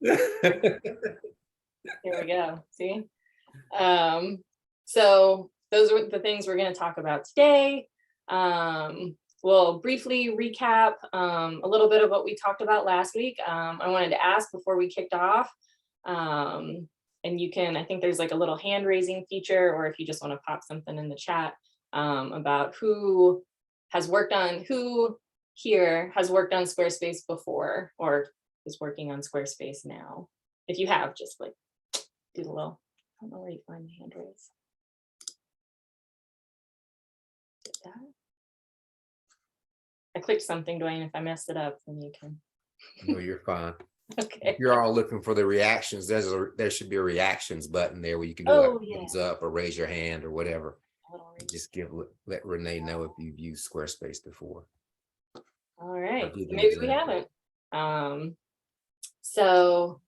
Here we go. See? So those are the things we're going to talk about today. We'll briefly recap a little bit of what we talked about last week. I wanted to ask before we kicked off, and you can, I think there's like a little hand raising feature, or if you just want to pop something in the chat about who here has worked on Squarespace before or is working on Squarespace now. If you have, just like do the little, I don't know where you find the hand raise. Did that? I clicked something, Dwayne. If I messed it up, then you can. No, you're fine. Okay. If you're all looking for the reactions, there should be a reactions button there where you can do like thumbs up or raise your hand or whatever. Just let Renee know if you've used Squarespace before. All right. Maybe we haven't. So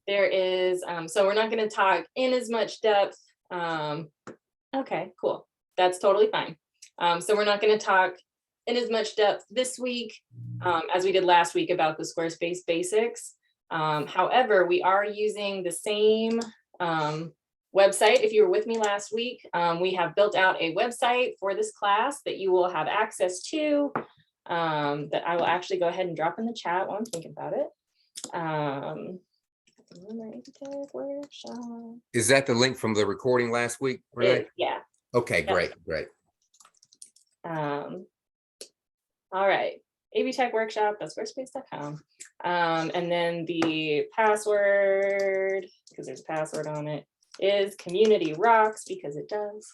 there is, so we're not going to talk in as much depth. Okay, cool. That's totally fine. So we're not going to talk in as much depth this week as we did last week about the Squarespace basics. However, we are using the same website. If you were with me last week, we have built out a website for this class that you will have access to, that I will actually go ahead and drop in the chat while I'm thinking about it. Is that the link from the recording last week? Renee? Yeah. Okay, great. All right, abtechworkshop.squarespace.com. And then the password, because there's a password on it, is community rocks, because it does.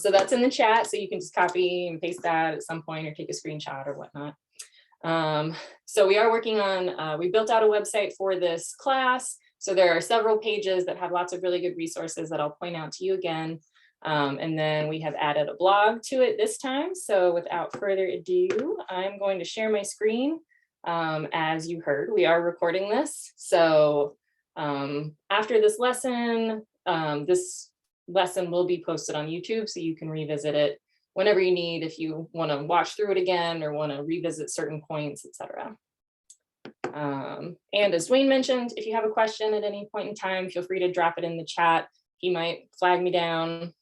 So that's in the chat, so you can just copy and paste that at some point or take a screenshot or whatnot. So we are working on, we built out a website for this class. So there are several pages that have lots of really good resources that I'll point out to you again. And then we have added a blog to it this time. So without further ado, I'm going to share my screen. As you heard, we are recording this. So after this lesson will be posted on YouTube, so you can revisit it whenever you need, if you want to watch through it again or want to revisit certain points, etc. And as Dwayne mentioned, if you have a question at any point in time, feel free to drop it in the chat. He might flag me down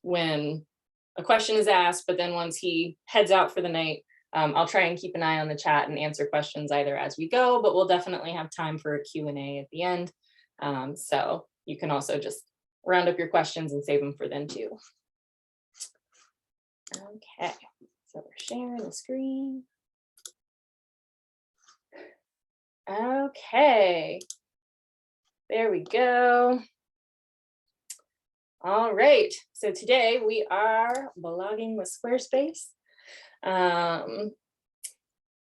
when a question is asked, but then once he heads out for the night, I'll try and keep an eye on the chat and answer questions either as we go, but we'll definitely have time for a Q&A at the end. So you can also just round up your questions and save them for then too. Okay, so we're sharing the screen. Okay, there we go. All right, so today we are blogging with Squarespace.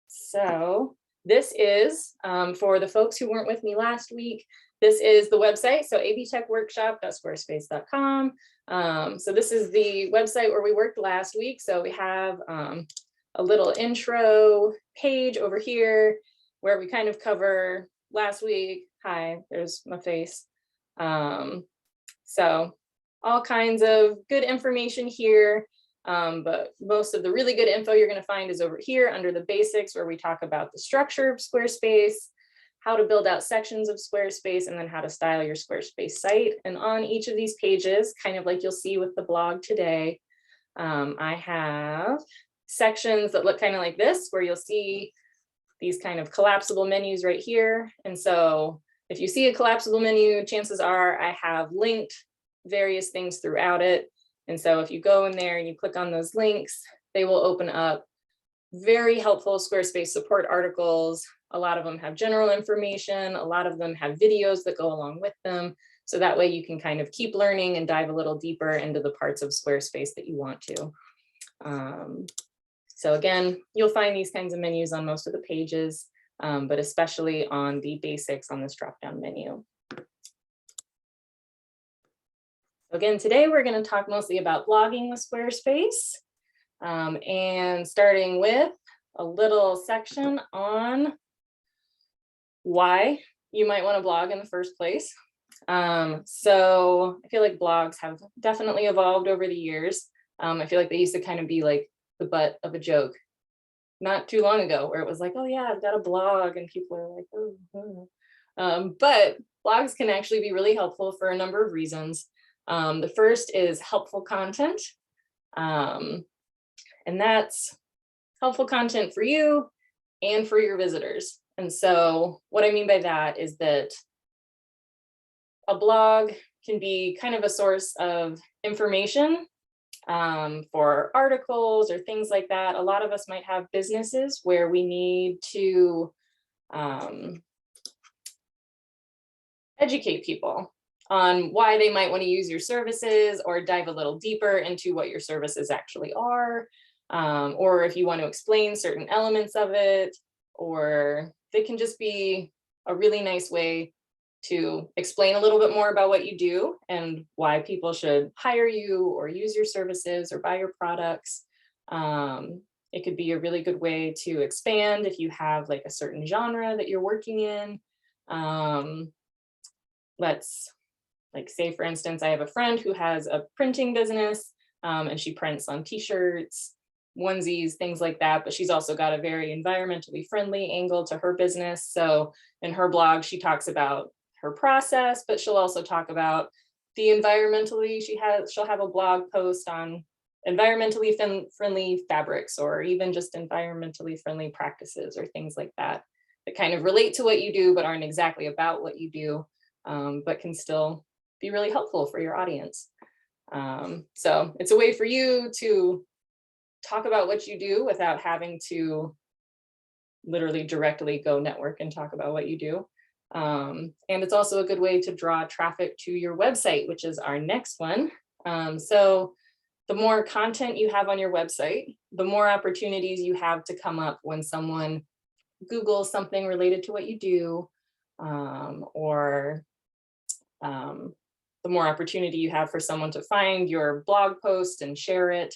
So this is, for the folks who weren't with me last week, this is the website, so abtechworkshop.squarespace.com. So this is the website where we worked last week. So we have a little intro page over here where we kind of cover last week. Hi, there's my face. So all kinds of good information here. But most of the really good info you're going to find is over here under the basics, where we talk about the structure of Squarespace, how to build out sections of Squarespace, and then how to style your Squarespace site. And on each of these pages, kind of like you'll see with the blog today, I have sections that look kind of like this, where you'll see these kind of collapsible menus right here. And so if you see a collapsible menu, chances are I have linked various things throughout it. And so if you go in there and you click on those links, they will open up very helpful Squarespace support articles. A lot of them have general information. A lot of them have videos that go along with them. So that way you can kind of keep learning and dive a little deeper into the parts of Squarespace that you want to. So again, you'll find these kinds of menus on most of the pages, but especially on the basics on this drop-down menu. Again, today we're going to talk mostly about blogging with Squarespace, and starting with a little section on why you might want to blog in the first place. So I feel like blogs have definitely evolved over the years. I feel like they used to kind of be like the butt of a joke not too long ago where it was like, oh yeah, I've got a blog, and people are like, but blogs can actually be really helpful for a number of reasons. The first is helpful content. And that's helpful content for you and for your visitors. And so what I mean by that is that a blog can be kind of a source of information for articles or things like that. A lot of us might have businesses where we need to educate people on why they might want to use your services, or dive a little deeper into what your services actually are, or if you want to explain certain elements of it, or they can just be a really nice way to explain a little bit more about what you do and why people should hire you or use your services or buy your products. It could be a really good way to expand if you have like a certain genre that you're working in. Let's like say, for instance, I have a friend who has a printing business, and she prints on t-shirts, onesies, things like that, but she's also got a very environmentally friendly angle to her business. So in her blog, she talks about her process, but she'll also talk about the environmentally, she'll have a blog post on environmentally friendly fabrics, or even just environmentally friendly practices or things like that, that kind of relate to what you do, but aren't exactly about what you do, but can still be really helpful for your audience. So it's a way for you to talk about what you do without having to literally directly go network and talk about what you do. And it's also a good way to draw traffic to your website, which is our next one. So the more content you have on your website, the more opportunities you have to come up when someone Googles something related to what you do, or the more opportunity you have for someone to find your blog post and share it.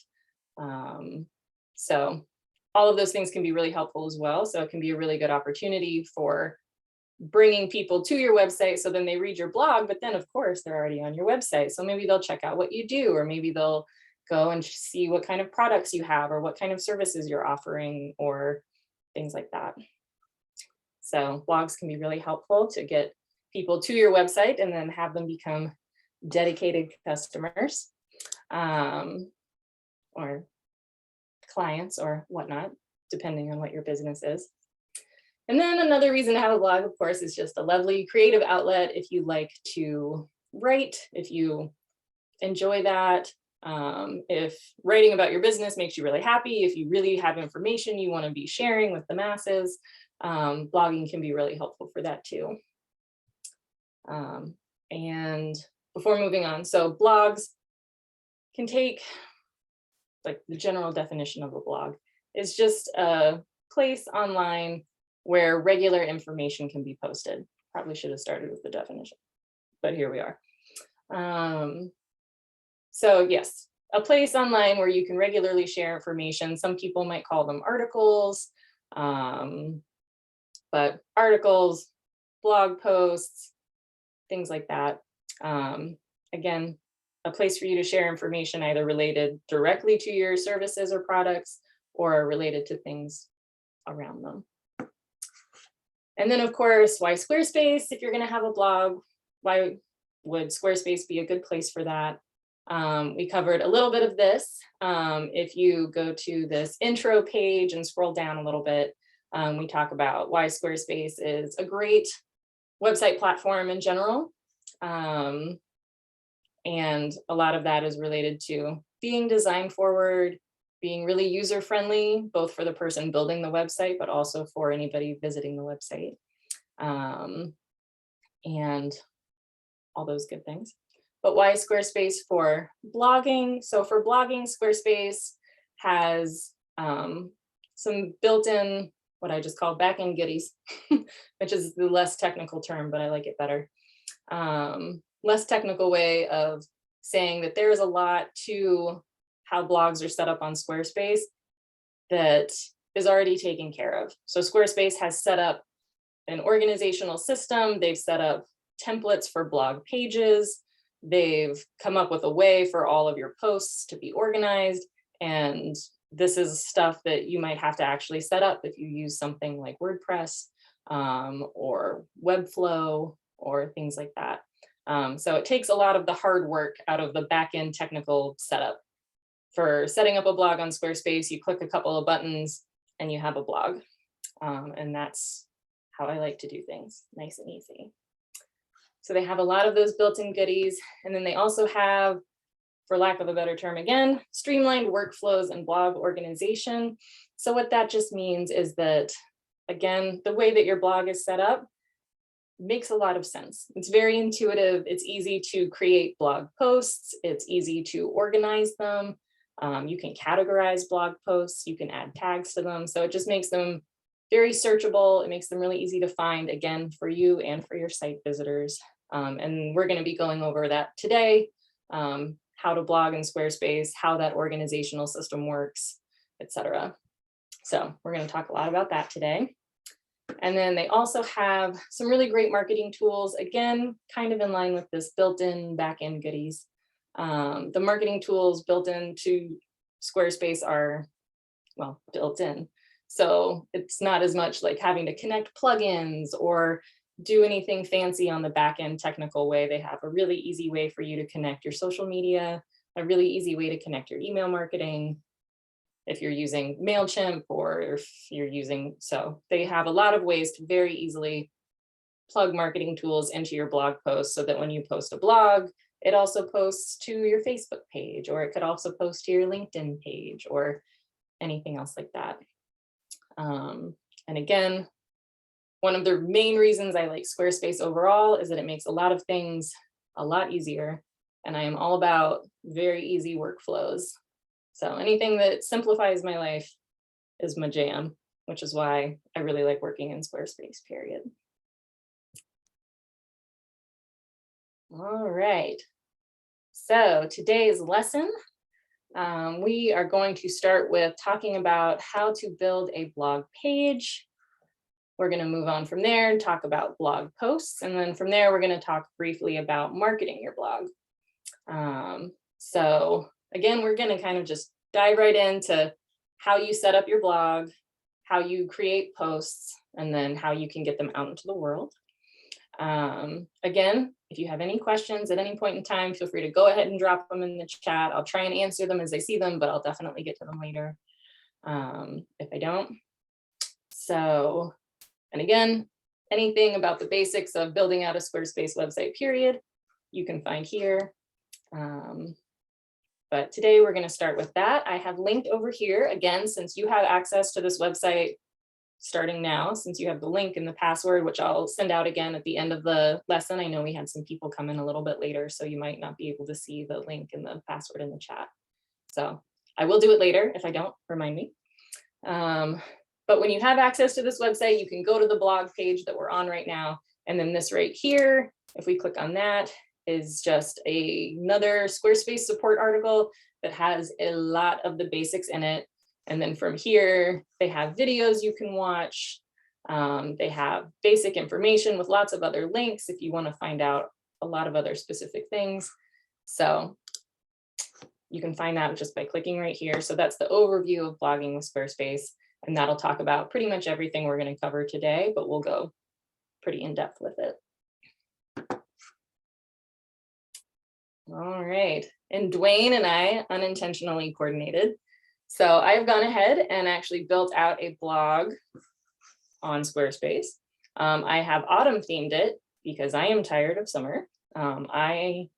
So all of those things can be really helpful as well. So it can be a really good opportunity for bringing people to your website. So then they read your blog, but then of course they're already on your website. So maybe they'll check out what you do, or maybe they'll go and see what kind of products you have, or what kind of services you're offering, or things like that. So blogs can be really helpful to get people to your website and then have them become dedicated customers, or clients or whatnot, depending on what your business is. And then another reason to have a blog, of course, is just a lovely creative outlet. If you like to write, if you enjoy that, if writing about your business makes you really happy, if you really have information you want to be sharing with the masses, blogging can be really helpful for that too. And before moving on, so blogs can take, like the general definition of a blog is just a place online where regular information can be posted. Probably should have started with the definition, but here we are. So yes, a place online where you can regularly share information. Some people might call them articles, but articles, blog posts, things like that. Again, a place for you to share information either related directly to your services or products, or related to things around them. And then of course, why Squarespace? If you're going to have a blog, why would Squarespace be a good place for that? We covered a little bit of this. If you go to this intro page and scroll down a little bit, we talk about why Squarespace is a great website platform in general. And a lot of that is related to being design forward, being really user friendly, both for the person building the website, but also for anybody visiting the website, and all those good things. But why Squarespace for blogging? So for blogging, Squarespace has some built-in, what I just call backend goodies, which is the less technical term, but I like it better. Less technical way of saying that there is a lot to how blogs are set up on Squarespace that is already taken care of. So Squarespace has set up an organizational system. They've set up templates for blog pages. They've come up with a way for all of your posts to be organized, and this is stuff that you might have to actually set up if you use something like WordPress or Webflow or things like that. So it takes a lot of the hard work out of the back-end technical setup. For setting up a blog on Squarespace, you click a couple of buttons and you have a blog. And that's how I like to do things, nice and easy. So they have a lot of those built-in goodies. And then they also have, for lack of a better term again, streamlined workflows and blog organization. So what that just means is that, again, the way that your blog is set up makes a lot of sense. It's very intuitive. It's easy to create blog posts. It's easy to organize them. You can categorize blog posts. You can add tags to them. So it just makes them very searchable. It makes them really easy to find, again, for you and for your site visitors. And we're going to be going over that today, how to blog in Squarespace, how that organizational system works, etc. So we're going to talk a lot about that today. And then they also have some really great marketing tools, again, kind of in line with this built-in back-end goodies. The marketing tools built into Squarespace are, well, built in. So it's not as much like having to connect plugins or do anything fancy on the back-end technical way. They have a really easy way for you to connect your social media, a really easy way to connect your email marketing, if you're using MailChimp or if you're using, so they have a lot of ways to very easily plug marketing tools into your blog posts so that when you post a blog, it also posts to your Facebook page, or it could also post to your LinkedIn page or anything else like that. And again, one of the main reasons I like Squarespace overall is that it makes a lot of things a lot easier. And I am all about very easy workflows. So anything that simplifies my life is my jam, which is why I really like working in Squarespace, period. All right. So today's lesson, we are going to start with talking about how to build a blog page. We're going to move on from there and talk about blog posts. And then from there, we're going to talk briefly about marketing your blog. So again, we're going to kind of just dive right into how you set up your blog, how you create posts, and then how you can get them out into the world. Again, if you have any questions at any point in time, feel free to go ahead and drop them in the chat. I'll try and answer them as I see them, but I'll definitely get to them later if I don't. So, and again, anything about the basics of building out a Squarespace website, period, you can find here. But today we're going to start with that. I have linked over here, again, since you have access to this website starting now, since you have the link and the password, which I'll send out again at the end of the lesson. I know we had some people come in a little bit later, so you might not be able to see the link and the password in the chat. So I will do it later. If I don't, remind me. But when you have access to this website, you can go to the blog page that we're on right now. And then this right here, if we click on that, is just another Squarespace support article that has a lot of the basics in it. And then from here, they have videos you can watch. They have basic information with lots of other links if you want to find out a lot of other specific things. So you can find that just by clicking right here. So that's the overview of blogging with Squarespace. And that'll talk about pretty much everything we're going to cover today, but we'll go pretty in depth with it. All right, and Dwayne and I unintentionally coordinated. So I've gone ahead and actually built out a blog on Squarespace. I have autumn themed it because I am tired of summer. I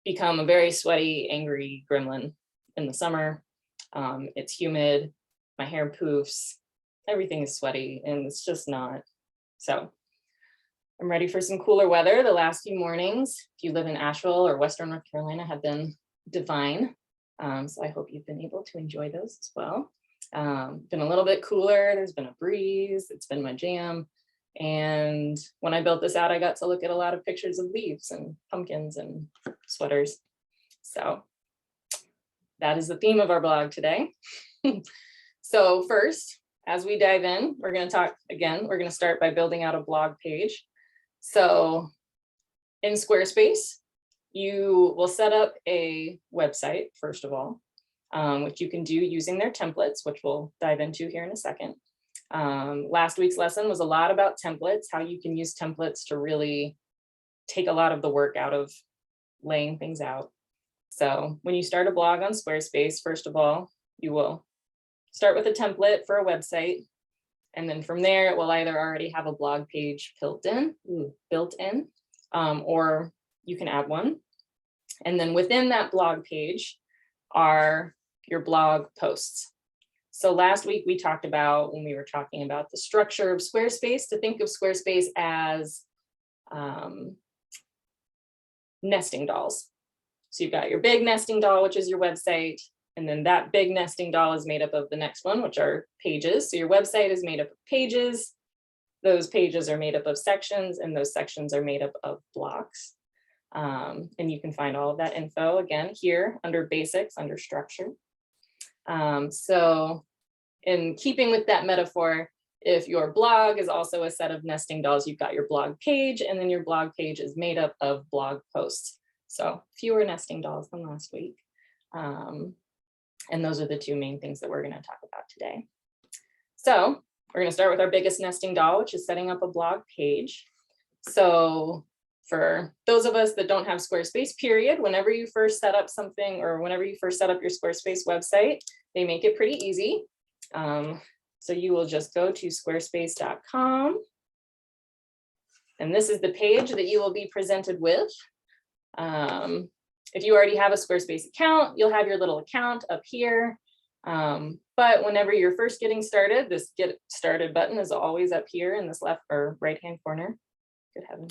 become a very sweaty, angry gremlin in the summer. It's humid, my hair poofs, everything is sweaty, and it's just not. So I'm ready for some cooler weather. The last few mornings, if you live in Asheville or Western North Carolina, have been divine. So I hope you've been able to enjoy those as well. Been a little bit cooler. There's been a breeze. It's been my jam. And when I built this out, I got to look at a lot of pictures of leaves and pumpkins and sweaters. So that is the theme of our blog today. So first, as we dive in, we're going to talk again, we're going to start by building out a blog page. So in Squarespace, you will set up a website, first of all. which you can do using their templates, which we'll dive into here in a second. Last week's lesson was a lot about templates, how you can use templates to really take a lot of the work out of laying things out. So when you start a blog on Squarespace, first of all, you will start with a template for a website. And then from there, it will either already have a blog page built in, or you can add one. And then within that blog page are your blog posts. So last week we talked about, when we were talking about the structure of Squarespace, to think of Squarespace as nesting dolls. So you've got your big nesting doll, which is your website. And then that big nesting doll is made up of the next one, which are pages. So your website is made up of pages. Those pages are made up of sections, and those sections are made up of blocks. And you can find all of that info again here under basics, under structure. So in keeping with that metaphor, if your blog is also a set of nesting dolls, you've got your blog page, and then your blog page is made up of blog posts. So fewer nesting dolls than last week. And those are the two main things that we're going to talk about today. So we're going to start with our biggest nesting doll, which is setting up a blog page. So for those of us that don't have Squarespace, period, whenever you first set up something, or whenever you first set up your Squarespace website, they make it pretty easy. So you will just go to squarespace.com. And this is the page that you will be presented with. If you already have a Squarespace account, you'll have your little account up here. But whenever you're first getting started, this Get Started button is always up here in this left or right-hand corner. Good heaven.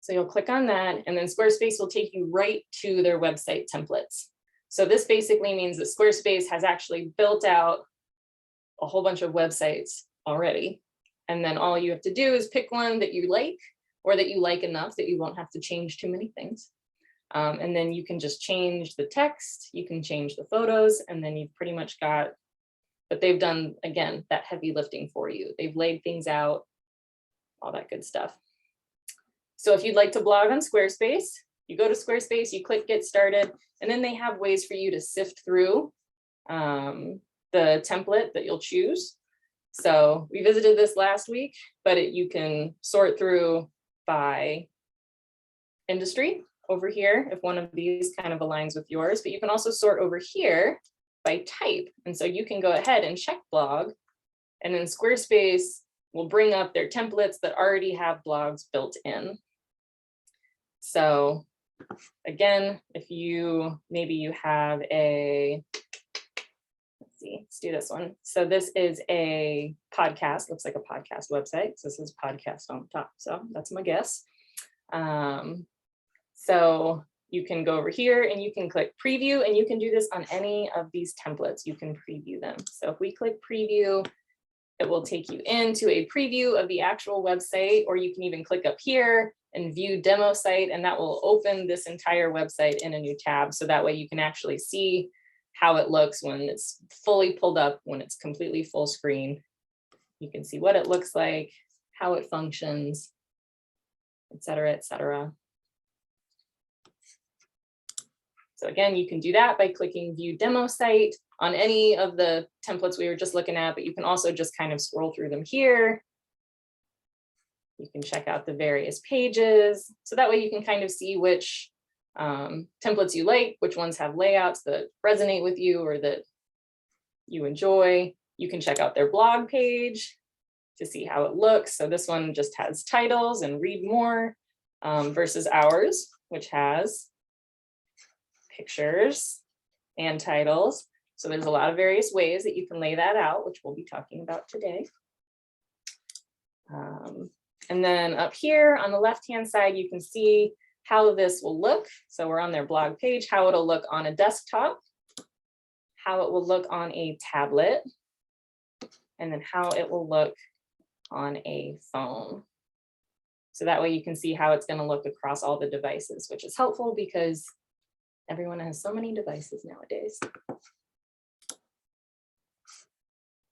So you'll click on that, and then Squarespace will take you right to their website templates. So this basically means that Squarespace has actually built out a whole bunch of websites already. And then all you have to do is pick one that you like, or that you like enough that you won't have to change too many things. And then you can just change the text, you can change the photos, and then you've pretty much got, but they've done, again, that heavy lifting for you. They've laid things out, all that good stuff. So if you'd like to blog on Squarespace, you go to Squarespace, you click Get Started, and then they have ways for you to sift through the template that you'll choose. So we visited this last week, but you can sort through by industry over here, if one of these kind of aligns with yours, but you can also sort over here by type. And so you can go ahead and check blog, and then Squarespace will bring up their templates that already have blogs built in. So again, if maybe you have a, let's do this one. So this is a podcast, looks like a podcast website. So this is podcast on top. So that's my guess. So you can go over here and you can click preview, and you can do this on any of these templates. You can preview them. So if we click preview, it will take you into a preview of the actual website, or you can even click up here and view demo site, and that will open this entire website in a new tab. So that way you can actually see how it looks when it's fully pulled up, when it's completely full screen. You can see what it looks like, how it functions, et cetera, et cetera. So again, you can do that by clicking View Demo Site on any of the templates we were just looking at, but you can also just kind of scroll through them here. You can check out the various pages. So that way you can kind of see which templates you like, which ones have layouts that resonate with you or that you enjoy. You can check out their blog page to see how it looks. So this one just has titles and read more versus ours, which has pictures and titles. So there's a lot of various ways that you can lay that out, which we'll be talking about today. And then up here on the left-hand side, you can see how this will look. So we're on their blog page, how it'll look on a desktop, how it will look on a tablet, and then how it will look on a phone. So that way you can see how it's going to look across all the devices, which is helpful because everyone has so many devices nowadays.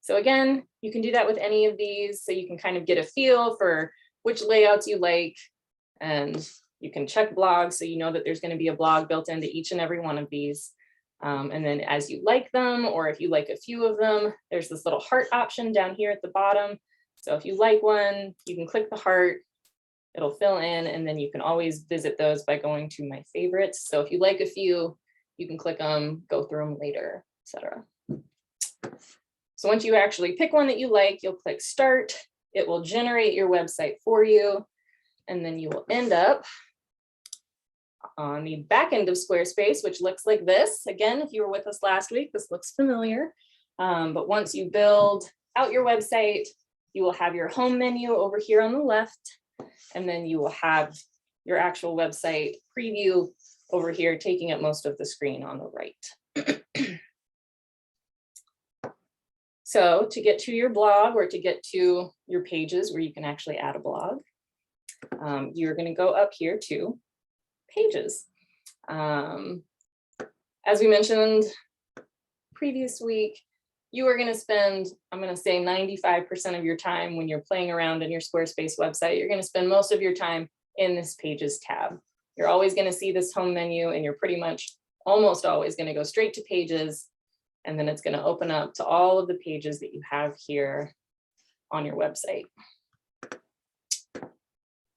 So again, you can do that with any of these. So you can kind of get a feel for which layouts you like, and you can check blogs so you know that there's going to be a blog built into each and every one of these. And then as you like them, or if you like a few of them, there's this little heart option down here at the bottom. So if you like one, you can click the heart, it'll fill in, and then you can always visit those by going to my favorites. So if you like a few, you can click them, go through them later, etc. So once you actually pick one that you like, you'll click start. It will generate your website for you. And then you will end up on the back end of Squarespace, which looks like this. Again, if you were with us last week, this looks familiar. But once you build out your website, you will have your home menu over here on the left. And then you will have your actual website preview over here, taking up most of the screen on the right. So to get to your blog, or to get to your pages where you can actually add a blog, you're going to go up here to pages. As we mentioned previous week, you are going to spend, I'm going to say 95% of your time when you're playing around in your Squarespace website, you're going to spend most of your time in this pages tab. You're always going to see this home menu, and you're pretty much almost always going to go straight to pages. And then it's going to open up to all of the pages that you have here on your website.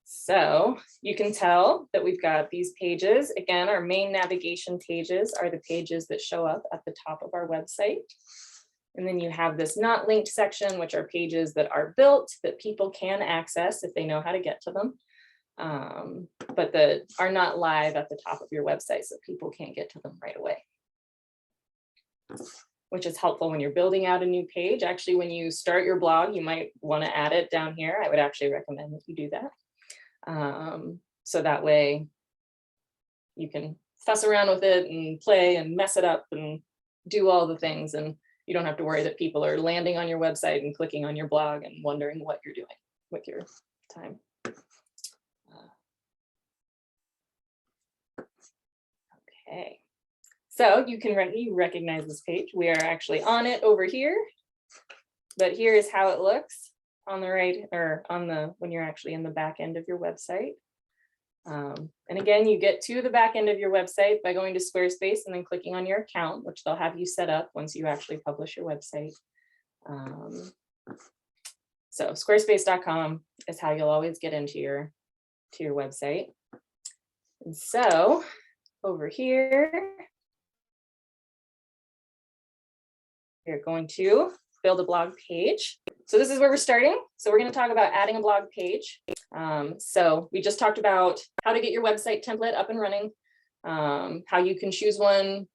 So you can tell that we've got these pages. Again, our main navigation pages are the pages that show up at the top of our website. And then you have this not linked section, which are pages that are built that people can access if they know how to get to them, but that are not live at the top of your website, so people can't get to them right away, which is helpful when you're building out a new page. Actually, when you start your blog, you might want to add it down here. I would actually recommend that you do that. So that way you can fuss around with it and play and mess it up and do all the things, and you don't have to worry that people are landing on your website and clicking on your blog and wondering what you're doing with your time. Okay. So you can recognize this page. We are actually on it over here, but here is how it looks on the right, or on the, when you're actually in the back end of your website. And again, you get to the back end of your website by going to Squarespace and then clicking on your account, which they'll have you set up once you actually publish your website. So squarespace.com is how you'll always get into your website. And so over here, you're going to build a blog page. So this is where we're starting. So we're going to talk about adding a blog page. So we just talked about how to get your website template up and running, how you can choose one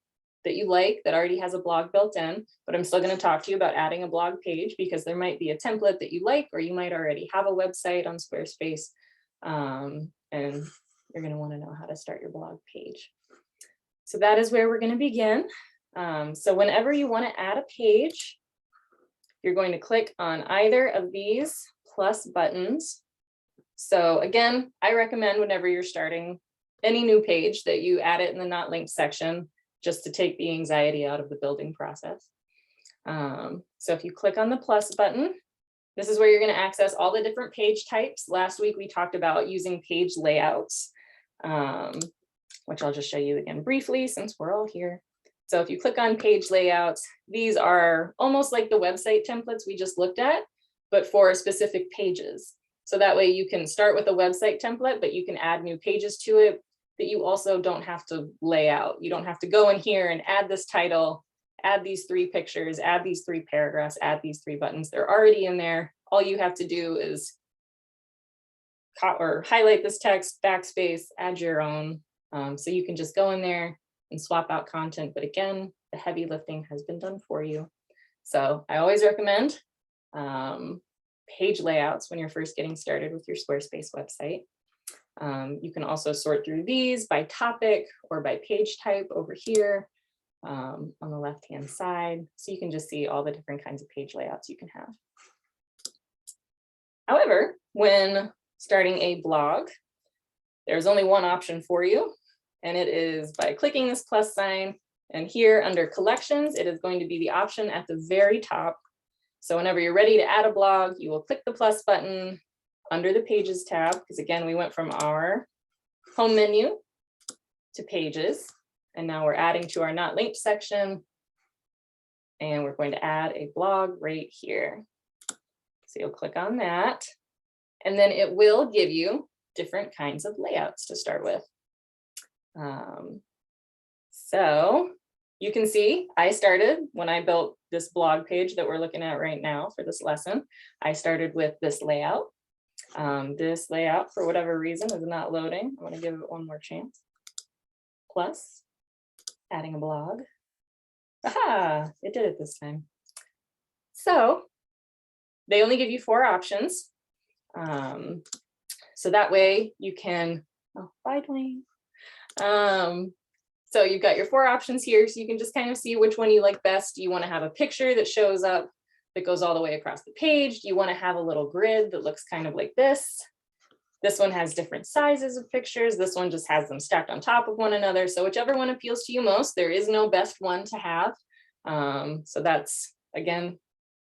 that you like that already has a blog built in, but I'm still going to talk to you about adding a blog page because there might be a template that you like, or you might already have a website on Squarespace, and you're going to want to know how to start your blog page. So that is where we're going to begin. So whenever you want to add a page, you're going to click on either of these plus buttons. So again, I recommend whenever you're starting any new page that you add it in the not linked section, just to take the anxiety out of the building process. So if you click on the plus button, this is where you're going to access all the different page types. Last week, we talked about using page layouts, which I'll just show you again briefly since we're all here. So if you click on page layouts, these are almost like the website templates we just looked at, but for specific pages. So that way you can start with a website template, but you can add new pages to it that you also don't have to lay out. You don't have to go in here and add this title, add these 3 pictures, add these 3 paragraphs, add these 3 buttons. They're already in there. All you have to do is highlight this text, backspace, add your own. So you can just go in there and swap out content. But again, the heavy lifting has been done for you. So I always recommend page layouts when you're first getting started with your Squarespace website. You can also sort through these by topic or by page type over here on the left-hand side. So you can just see all the different kinds of page layouts you can have. However, when starting a blog, there's only one option for you, and it is by clicking this plus sign. And here under collections, it is going to be the option at the very top. So whenever you're ready to add a blog, you will click the plus button under the pages tab, because again, we went from our home menu to pages. And now we're adding to our not linked section. And we're going to add a blog right here. So you'll click on that. And then it will give you different kinds of layouts to start with. So you can see I started when I built this blog page that we're looking at right now for this lesson. I started with this layout. This layout, for whatever reason, is not loading. I want to give it one more chance. Plus, adding a blog. Aha, it did it this time. So they only give you 4 options. So that way you can, oh, bye, Dwayne. So you've got your 4 options here, so you can just kind of see which one you like best. Do you want to have a picture that shows up that goes all the way across the page? Do you want to have a little grid that looks kind of like this? This one has different sizes of pictures. This one just has them stacked on top of one another. So whichever one appeals to you most, there is no best one to have. So that's, again,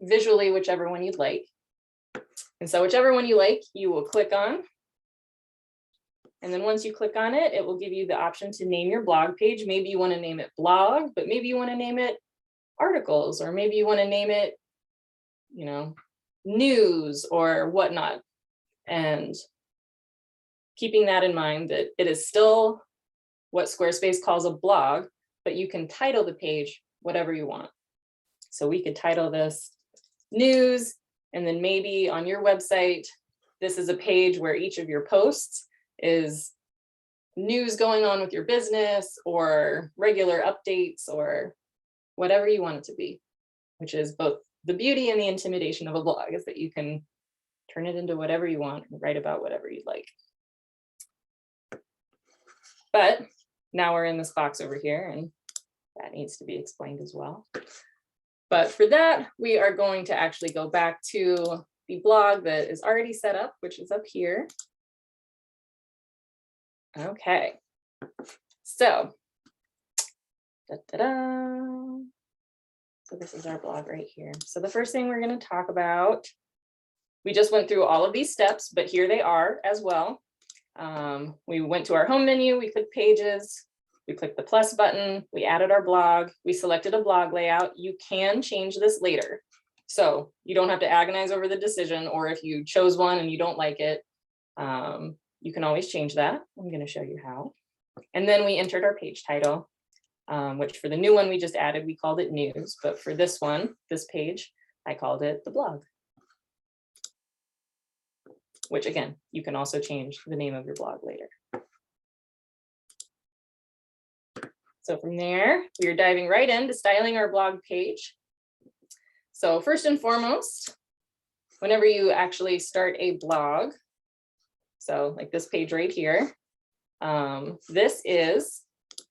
visually whichever one you'd like. And so whichever one you like, you will click on. And then once you click on it, it will give you the option to name your blog page. Maybe you want to name it blog, but maybe you want to name it articles, or maybe you want to name it, you know, news or whatnot. And keeping that in mind, that it is still what Squarespace calls a blog, but you can title the page whatever you want. So we could title this news, and then maybe on your website, this is a page where each of your posts is news going on with your business or regular updates or whatever you want it to be, which is both the beauty and the intimidation of a blog, is that you can turn it into whatever you want and write about whatever you'd like. But now we're in this box over here, and that needs to be explained as well. But for that, we are going to actually go back to the blog that is already set up, which is up here. Okay, so, so this is our blog right here. So the first thing we're going to talk about, we just went through all of these steps, but here they are as well. We went to our home menu, we clicked pages, we clicked the plus button, we added our blog, we selected a blog layout. You can change this later. So you don't have to agonize over the decision, or if you chose one and you don't like it, you can always change that. I'm going to show you how. And then we entered our page title, which for the new one we just added, we called it news. But for this one, this page, I called it the blog. Which again, you can also change the name of your blog later. So from there, we are diving right into styling our blog page. So first and foremost, whenever you actually start a blog, so like this page right here, this is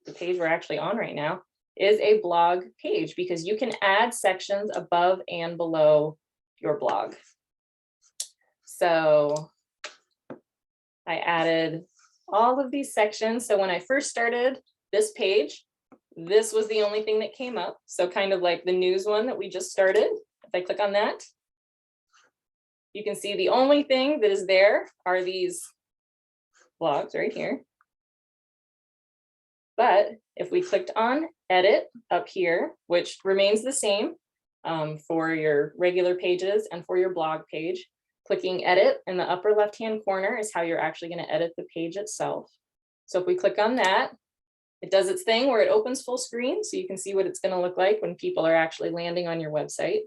the page we're actually on right now, is a blog page because you can add sections above and below your blog. So I added all of these sections. So when I first started this page, this was the only thing that came up. So kind of like the news one that we just started. If I click on that, you can see the only thing that is there are these blogs right here. But if we clicked on edit up here, which remains the same for your regular pages and for your blog page, clicking edit in the upper left-hand corner is how you're actually going to edit the page itself. So if we click on that, it does its thing where it opens full screen, so you can see what it's going to look like when people are actually landing on your website.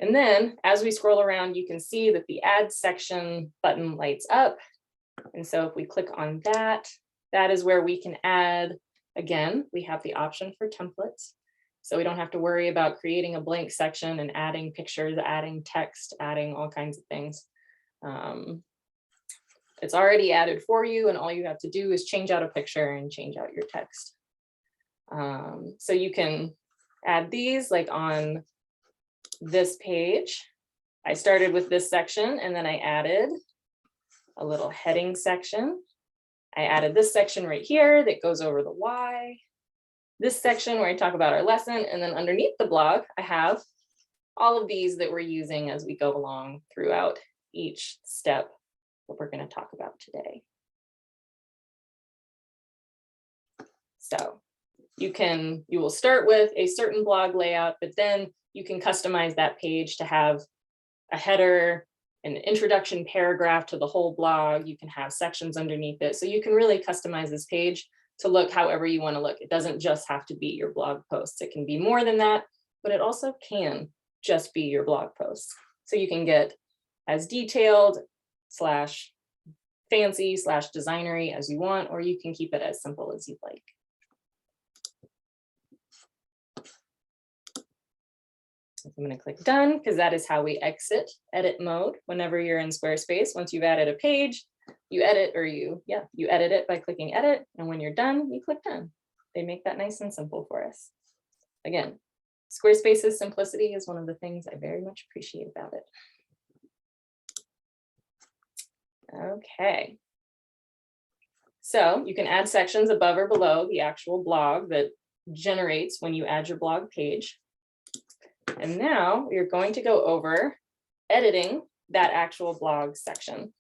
And then as we scroll around, you can see that the add section button lights up. And so if we click on that, that is where we can add, again, we have the option for templates. So we don't have to worry about creating a blank section and adding pictures, adding text, adding all kinds of things. It's already added for you, and all you have to do is change out a picture and change out your text. So you can add these like on this page. I started with this section and then I added a little heading section. I added this section right here that goes over the why. This section where I talk about our lesson, and then underneath the blog, I have all of these that we're using as we go along throughout each step that we're going to talk about today. So you will start with a certain blog layout, but then you can customize that page to have a header, an introduction paragraph to the whole blog. You can have sections underneath it. So you can really customize this page to look however you want to look. It doesn't just have to be your blog posts. It can be more than that, but it also can just be your blog posts. So you can get as detailed slash fancy slash designery as you want, or you can keep it as simple as you'd like. I'm going to click done because that is how we exit edit mode whenever you're in Squarespace. Once you've added a page, you edit or you edit it by clicking edit. And when you're done, you click done. They make that nice and simple for us. Again, Squarespace's simplicity is one of the things I very much appreciate about it. Okay. So you can add sections above or below the actual blog that generates when you add your blog page. And now we're going to go over editing that actual blog section.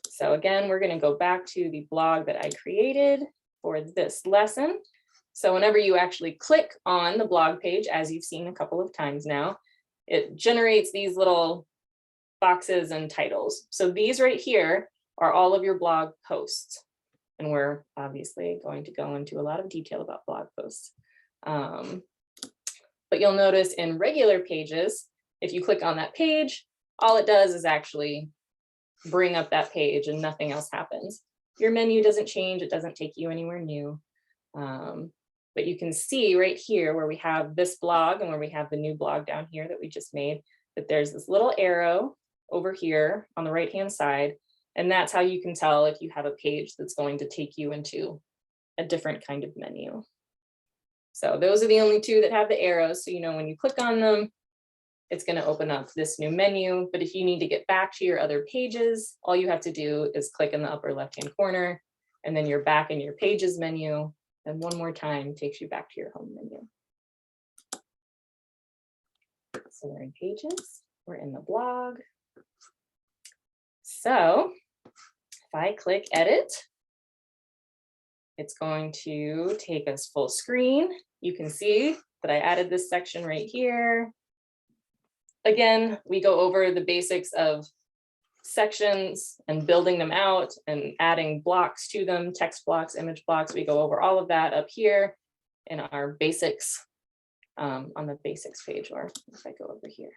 So again, we're going to go back to the blog that I created for this lesson. So whenever you actually click on the blog page, as you've seen a couple of times now, it generates these little boxes and titles. So these right here are all of your blog posts. And we're obviously going to go into a lot of detail about blog posts. But you'll notice in regular pages, if you click on that page, all it does is actually bring up that page and nothing else happens. Your menu doesn't change. It doesn't take you anywhere new. But you can see right here where we have this blog and where we have the new blog down here that we just made, that there's this little arrow over here on the right-hand side. And that's how you can tell if you have a page that's going to take you into a different kind of menu. So those are the only two that have the arrows. So you know when you click on them, it's going to open up this new menu. But if you need to get back to your other pages, all you have to do is click in the upper left-hand corner, and then you're back in your pages menu. And one more time takes you back to your home menu. So we're in pages, we're in the blog. So if I click edit, it's going to take us full screen. You can see that I added this section right here. Again, we go over the basics of sections and building them out and adding blocks to them, text blocks, image blocks. We go over all of that up here in our basics on the basics page, or if I go over here.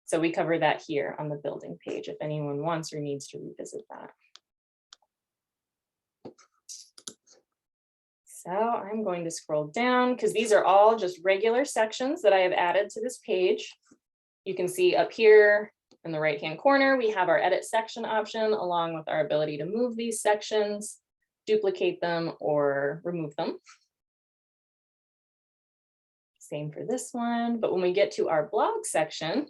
So we cover that here on the building page if anyone wants or needs to revisit that. So I'm going to scroll down because these are all just regular sections that I have added to this page. You can see up here in the right-hand corner, we have our edit section option along with our ability to move these sections, duplicate them, or remove them. Same for this one. But when we get to our blog section,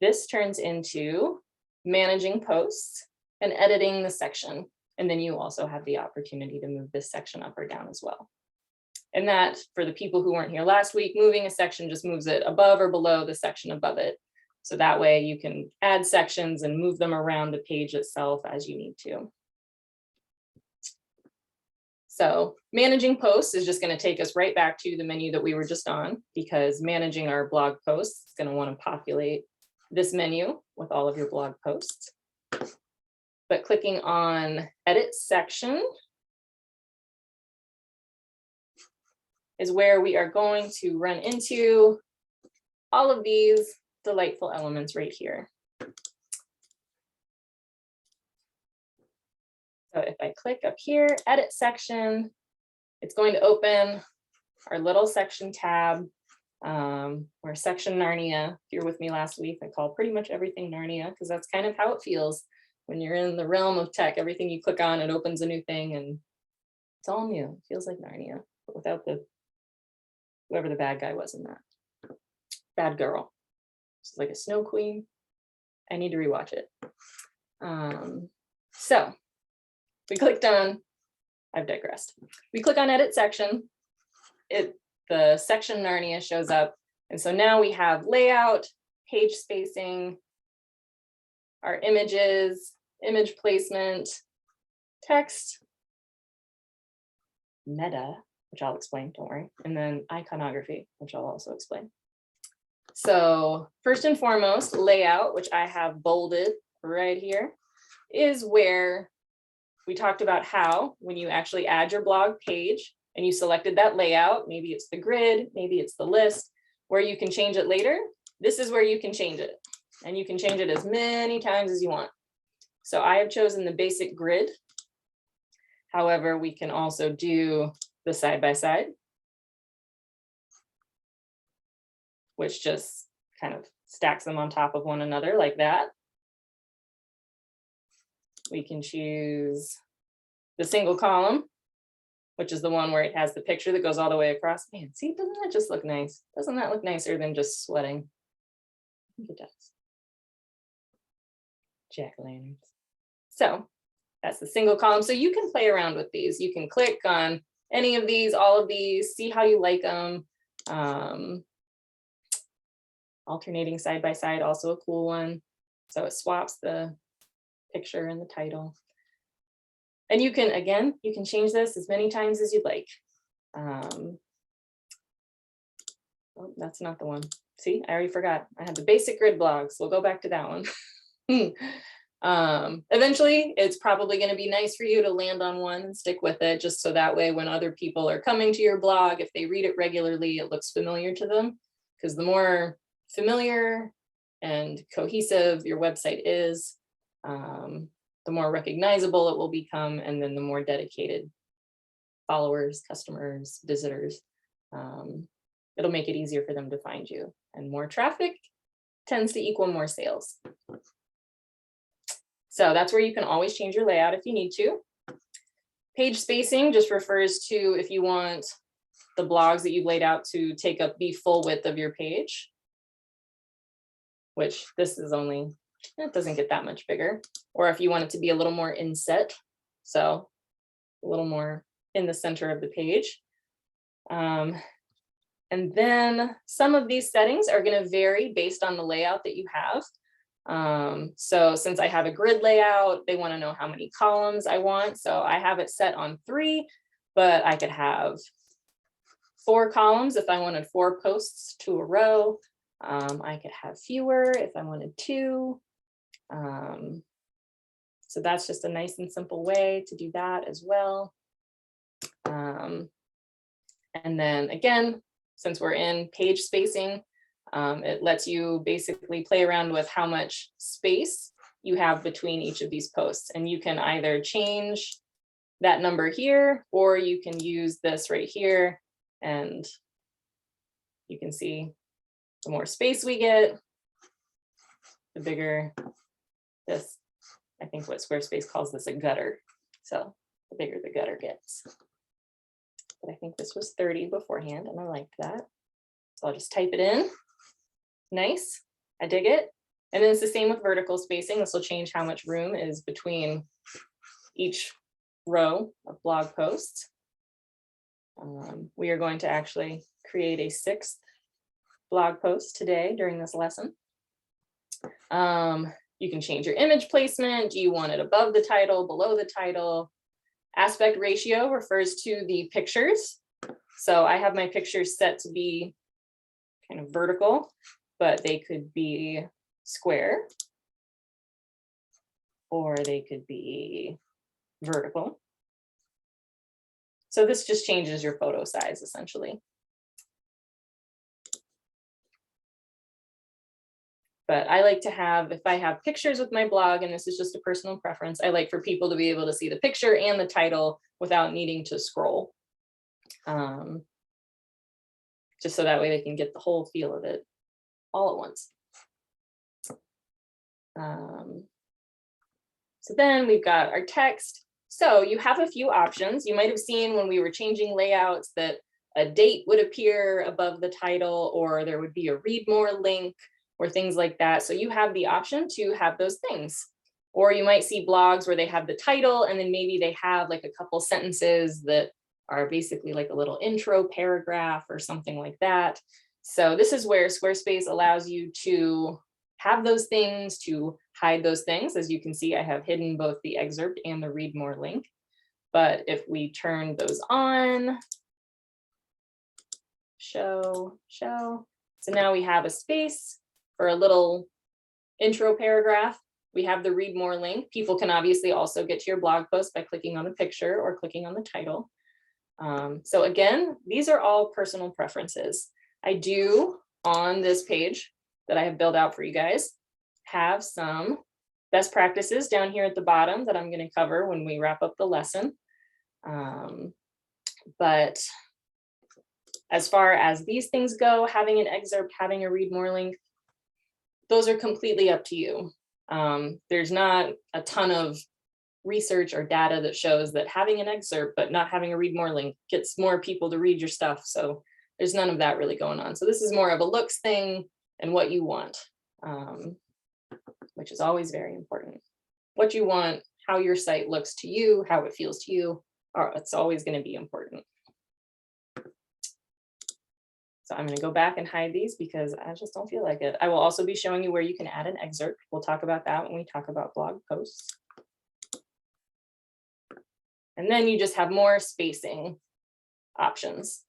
this turns into managing posts and editing the section. And then you also have the opportunity to move this section up or down as well. And that, for the people who weren't here last week, moving a section just moves it above or below the section above it. So that way you can add sections and move them around the page itself as you need to. So managing posts is just going to take us right back to the menu that we were just on, because managing our blog posts is going to want to populate this menu with all of your blog posts. But clicking on edit section is where we are going to run into all of these delightful elements right here. So if I click up here, edit section, it's going to open our little section tab, or section Narnia. If you're with me last week, I call pretty much everything Narnia because that's kind of how it feels. When you're in the realm of tech, everything you click on, it opens a new thing and it's all new. It feels like Narnia, but without whoever the bad guy was in that. Bad girl. It's like a snow queen. I need to rewatch it. So we clicked on, I've digressed. We click on edit section. The section Narnia shows up. And so now we have layout, page spacing, our images, image placement, text, meta, which I'll explain, don't worry, and then iconography, which I'll also explain. So first and foremost, layout, which I have bolded right here, is where we talked about how when you actually add your blog page and you selected that layout, maybe it's the grid, maybe it's the list, where you can change it later. This is where you can change it, and you can change it as many times as you want. So I have chosen the basic grid. However, we can also do the side-by-side, which just kind of stacks them on top of one another like that. We can choose the single column, which is the one where it has the picture that goes all the way across. Man, see, doesn't that just look nice? Doesn't that look nicer than just sweating? I think it does. Jack-o'-lanterns. So that's the single column. So you can play around with these. You can click on any of these, all of these, see how you like them. Alternating side by side, also a cool one. So it swaps the picture and the title. And you can, again, you can change this as many times as you'd like. Oh, that's not the one. See, I already forgot. I had the basic grid blogs. We'll go back to that one. Eventually, it's probably going to be nice for you to land on one and stick with it, just so that way when other people are coming to your blog, if they read it regularly, it looks familiar to them. Because the more familiar and cohesive your website is, the more recognizable it will become, and then the more dedicated followers, customers, visitors, it'll make it easier for them to find you. And more traffic tends to equal more sales. So that's where you can always change your layout if you need to. Page spacing just refers to if you want the blogs that you've laid out to take up the full width of your page, which this is only, it doesn't get that much bigger. Or if you want it to be a little more inset, so a little more in the center of the page. And then some of these settings are going to vary based on the layout that you have. So since I have a grid layout, they want to know how many columns I want. So I have it set on 3, but I could have 4 columns if I wanted 4 posts to a row. I could have fewer if I wanted 2. So that's just a nice and simple way to do that as well. And then again, since we're in page spacing, it lets you basically play around with how much space you have between each of these posts. And you can either change that number here, or you can use this right here. And you can see the more space we get, the bigger this, I think what Squarespace calls this a gutter. So the bigger the gutter gets. But I think this was 30 beforehand, and I liked that. So I'll just type it in. Nice, I dig it. And then it's the same with vertical spacing. This will change how much room is between each row of blog posts. We are going to actually create a 6th blog post today during this lesson. You can change your image placement. Do you want it above the title, below the title? Aspect ratio refers to the pictures. So I have my pictures set to be kind of vertical, but they could be square, or they could be vertical. So this just changes your photo size essentially. But I like to have, if I have pictures with my blog, and this is just a personal preference, I like for people to be able to see the picture and the title without needing to scroll. Just so that way they can get the whole feel of it all at once. So then we've got our text. So you have a few options. You might have seen when we were changing layouts that a date would appear above the title, or there would be a read more link, or things like that. So you have the option to have those things. Or you might see blogs where they have the title, and then maybe they have like a couple sentences that are basically like a little intro paragraph or something like that. So this is where Squarespace allows you to have those things, to hide those things. As you can see, I have hidden both the excerpt and the read more link. But if we turn those on, show. So now we have a space for a little intro paragraph. We have the read more link. People can obviously also get to your blog post by clicking on the picture or clicking on the title. So again, these are all personal preferences. I do, on this page that I have built out for you guys, have some best practices down here at the bottom that I'm going to cover when we wrap up the lesson. But as far as these things go, having an excerpt, having a read more link, those are completely up to you. There's not a ton of research or data that shows that having an excerpt but not having a read more link gets more people to read your stuff. So there's none of that really going on. So this is more of a looks thing and what you want, which is always very important. What you want, how your site looks to you, how it feels to you, it's always going to be important. So I'm going to go back and hide these because I just don't feel like it. I will also be showing you where you can add an excerpt. We'll talk about that when we talk about blog posts. And then you just have more spacing options.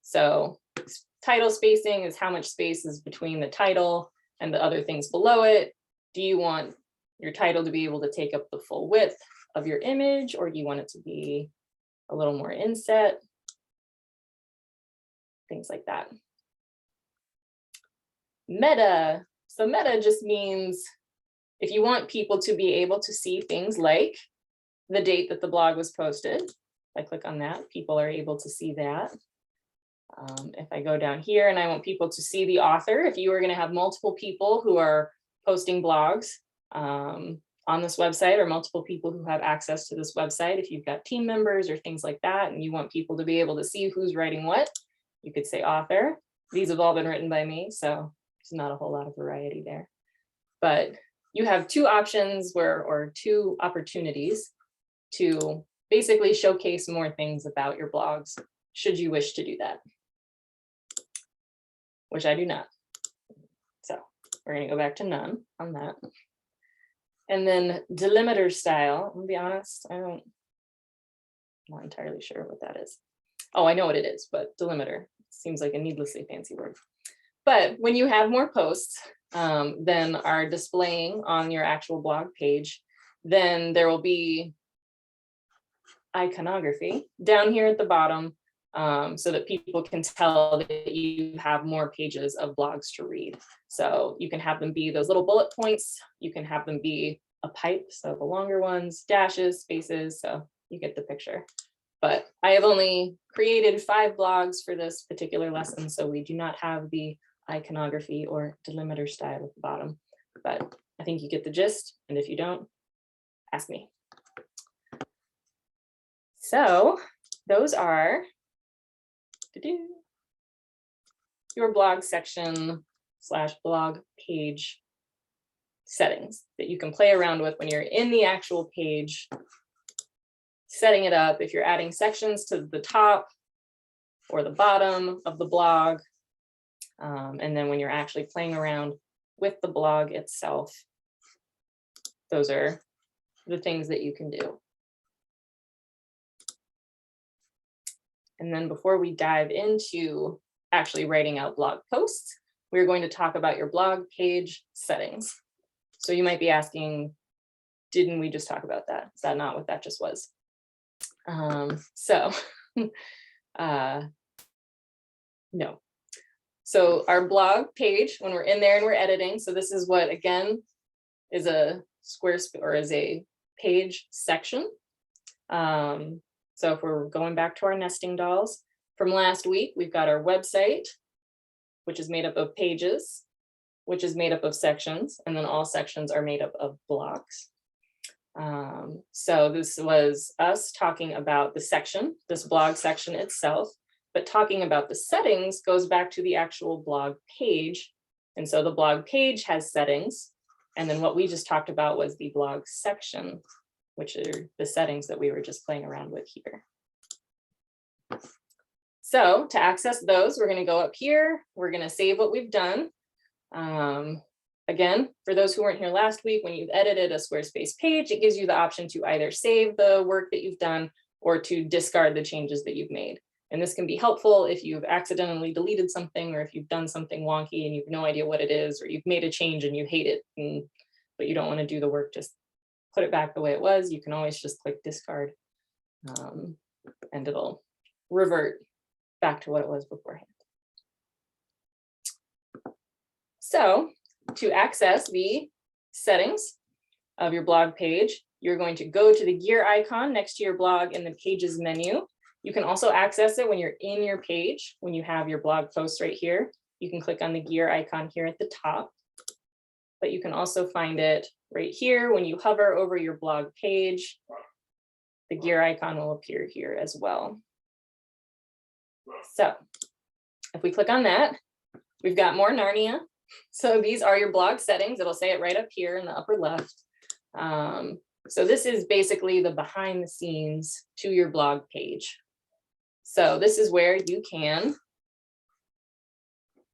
So title spacing is how much space is between the title and the other things below it. Do you want your title to be able to take up the full width of your image, or do you want it to be a little more inset? Things like that. Meta. So meta just means if you want people to be able to see things like the date that the blog was posted. If I click on that, people are able to see that. If I go down here and I want people to see the author, if you are going to have multiple people who are posting blogs on this website, or multiple people who have access to this website, if you've got team members or things like that, and you want people to be able to see who's writing what, you could say author. These have all been written by me, so there's not a whole lot of variety there. But you have two options or two opportunities to basically showcase more things about your blogs, should you wish to do that, which I do not. So we're going to go back to none on that. And then delimiter style, I'm gonna be honest, I'm not entirely sure what that is. Oh, I know what it is, but delimiter seems like a needlessly fancy word. But when you have more posts than are displaying on your actual blog page, then there will be iconography down here at the bottom, so that people can tell that you have more pages of blogs to read. So you can have them be those little bullet points. You can have them be a pipe, so the longer ones, dashes, spaces, so you get the picture. But I have only created 5 blogs for this particular lesson, so we do not have the iconography or delimiter style at the bottom. But I think you get the gist, and if you don't, ask me. So those are your blog section / blog page settings that you can play around with when you're in the actual page, setting it up. If you're adding sections to the top or the bottom of the blog, and then when you're actually playing around with the blog itself, those are the things that you can do. And then before we dive into actually writing out blog posts, we're going to talk about your blog page settings. So you might be asking, didn't we just talk about that? Is that not what that just was? No. So our blog page, when we're in there and we're editing, so this is what, again, is a Squarespace or is a page section. So if we're going back to our nesting dolls from last week, we've got our website, which is made up of pages, which is made up of sections, and then all sections are made up of blocks. So this was us talking about the section, this blog section itself, but talking about the settings goes back to the actual blog page. And so the blog page has settings. And then what we just talked about was the blog section, which are the settings that we were just playing around with here. So to access those, we're going to go up here. We're going to save what we've done. Again, for those who weren't here last week, when you've edited a Squarespace page, it gives you the option to either save the work that you've done or to discard the changes that you've made. And this can be helpful if you've accidentally deleted something, or if you've done something wonky and you have no idea what it is, or you've made a change and you hate it, but you don't want to do the work, just put it back the way it was. You can always just click discard, and it'll revert back to what it was beforehand. So to access the settings of your blog page, you're going to go to the gear icon next to your blog in the pages menu. You can also access it when you're in your page, when you have your blog posts right here. You can click on the gear icon here at the top, but you can also find it right here when you hover over your blog page. The gear icon will appear here as well. So if we click on that, we've got more Narnia. So these are your blog settings. It'll say it right up here in the upper left. So this is basically the behind the scenes to your blog page. So this is where you can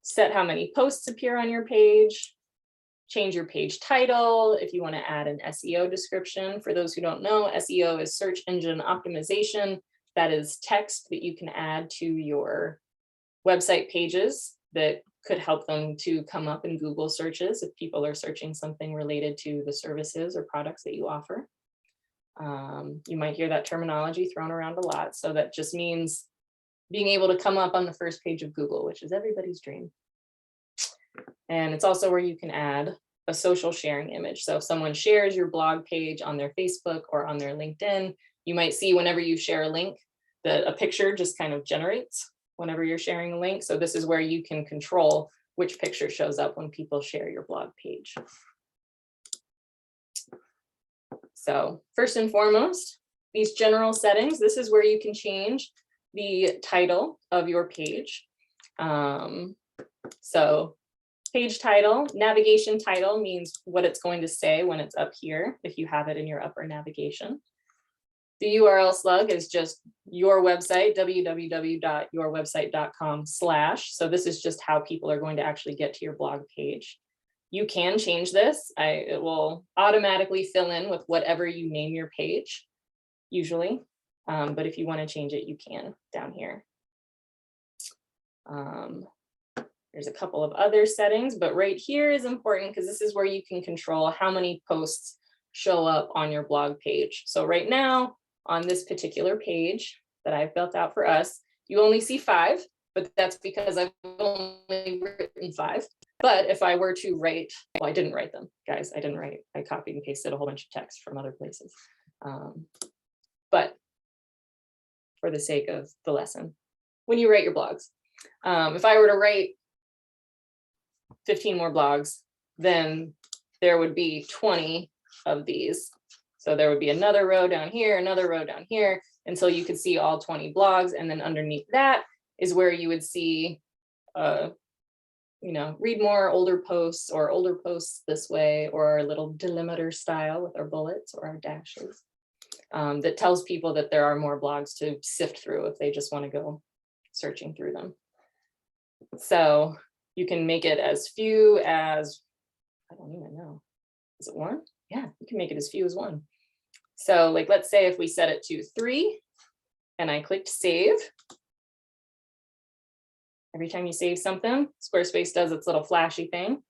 set how many posts appear on your page, change your page title, if you want to add an SEO description. For those who don't know, SEO is search engine optimization. That is text that you can add to your website pages that could help them to come up in Google searches if people are searching something related to the services or products that you offer. You might hear that terminology thrown around a lot. So that just means being able to come up on the first page of Google, which is everybody's dream. And it's also where you can add a social sharing image. So if someone shares your blog page on their Facebook or on their LinkedIn, you might see whenever you share a link that a picture just kind of generates whenever you're sharing a link. So this is where you can control which picture shows up when people share your blog page. So first and foremost, these general settings, this is where you can change the title of your page. So page title, navigation title means what it's going to say when it's up here, if you have it in your upper navigation. The URL slug is just your website, www.yourwebsite.com/. So this is just how people are going to actually get to your blog page. You can change this. It will automatically fill in with whatever you name your page, usually. But if you want to change it, you can down here. There's a couple of other settings, but right here is important because this is where you can control how many posts show up on your blog page. So right now, on this particular page that I've built out for us, you only see 5, but that's because I've only written 5. But if I were to write, well, I didn't write them, guys. I didn't write. I copied and pasted a whole bunch of text from other places. But for the sake of the lesson, when you write your blogs, if I were to write 15 more blogs, then there would be 20 of these. So there would be another row down here, another row down here, until you could see all 20 blogs. And then underneath that is where you would see, read more older posts or older posts this way, or our little delimiter style with our bullets or our dashes that tells people that there are more blogs to sift through if they just want to go searching through them. So you can make it as few as, I don't even know, is it 1? Yeah, you can make it as few as 1. So like, let's say if we set it to 3 and I clicked save. Every time you save something, Squarespace does its little flashy thing.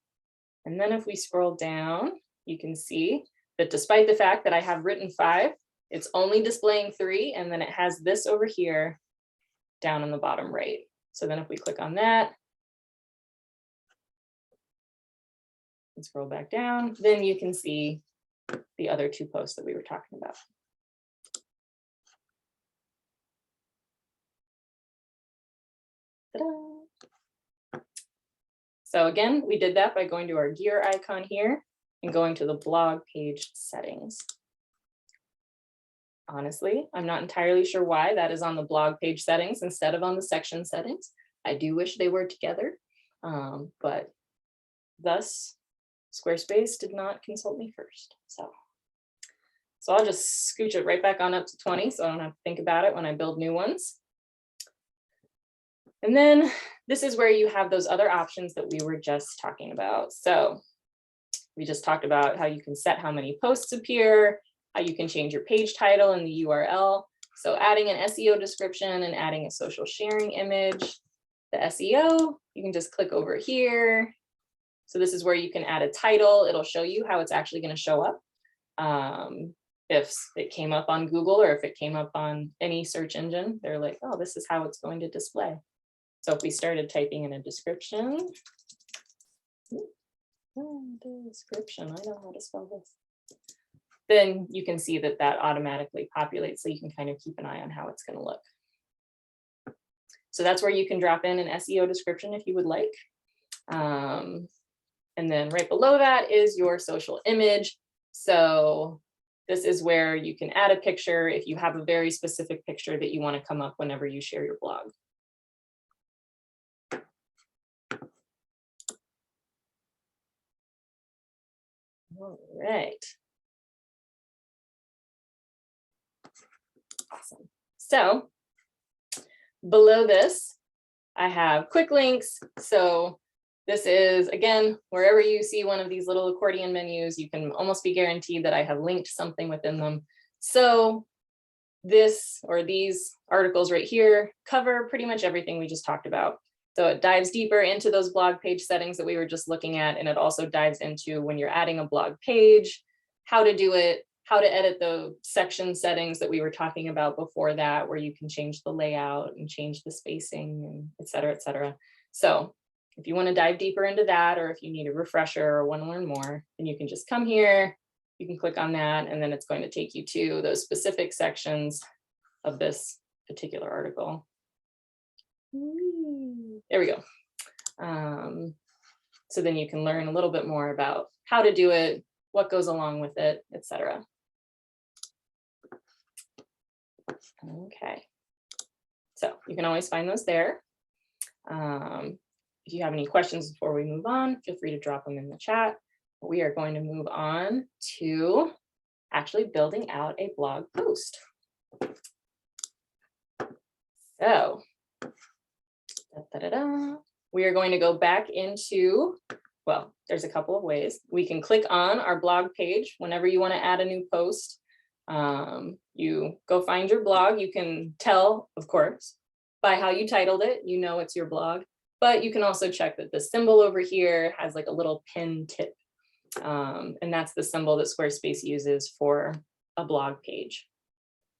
And then if we scroll down, you can see that despite the fact that I have written 5, it's only displaying 3. And then it has this over here down in the bottom right. So then if we click on that, and scroll back down, then you can see the other 2 posts that we were talking about. Ta-da! So again, we did that by going to our gear icon here and going to the blog page settings. Honestly, I'm not entirely sure why that is on the blog page settings instead of on the section settings. I do wish they were together, but thus Squarespace did not consult me first. So I'll just scooch it right back on up to 20 so I don't have to think about it when I build new ones. And then this is where you have those other options that we were just talking about. So we just talked about how you can set how many posts appear, how you can change your page title and the URL. So adding an SEO description and adding a social sharing image. The SEO, you can just click over here. So this is where you can add a title. It'll show you how it's actually going to show up. If it came up on Google or if it came up on any search engine, they're like, oh, this is how it's going to display. So if we started typing in a description, I know how to spell this. Then you can see that that automatically populates, so you can kind of keep an eye on how it's going to look. So that's where you can drop in an SEO description if you would like. And then right below that is your social image. So this is where you can add a picture if you have a very specific picture that you want to come up whenever you share your blog. All right. Awesome. So below this, I have quick links. So this is, again, wherever you see one of these little accordion menus, you can almost be guaranteed that I have linked something within them. So this or these articles right here cover pretty much everything we just talked about. So it dives deeper into those blog page settings that we were just looking at. And it also dives into when you're adding a blog page, how to do it, how to edit the section settings that we were talking about before that, where you can change the layout and change the spacing and et cetera, et cetera. So if you want to dive deeper into that, or if you need a refresher or want to learn more, then you can just come here, you can click on that, and then it's going to take you to those specific sections of this particular article. There we go. So then you can learn a little bit more about how to do it, what goes along with it, etc. Okay. So you can always find those there. If you have any questions before we move on, feel free to drop them in the chat. We are going to move on to actually building out a blog post. So we are going to go back into, well, there's a couple of ways. We can click on our blog page whenever you want to add a new post. You go find your blog. You can tell, of course, by how you titled it, you know it's your blog, but you can also check that the symbol over here has like a little pin tip. And that's the symbol that Squarespace uses for a blog page.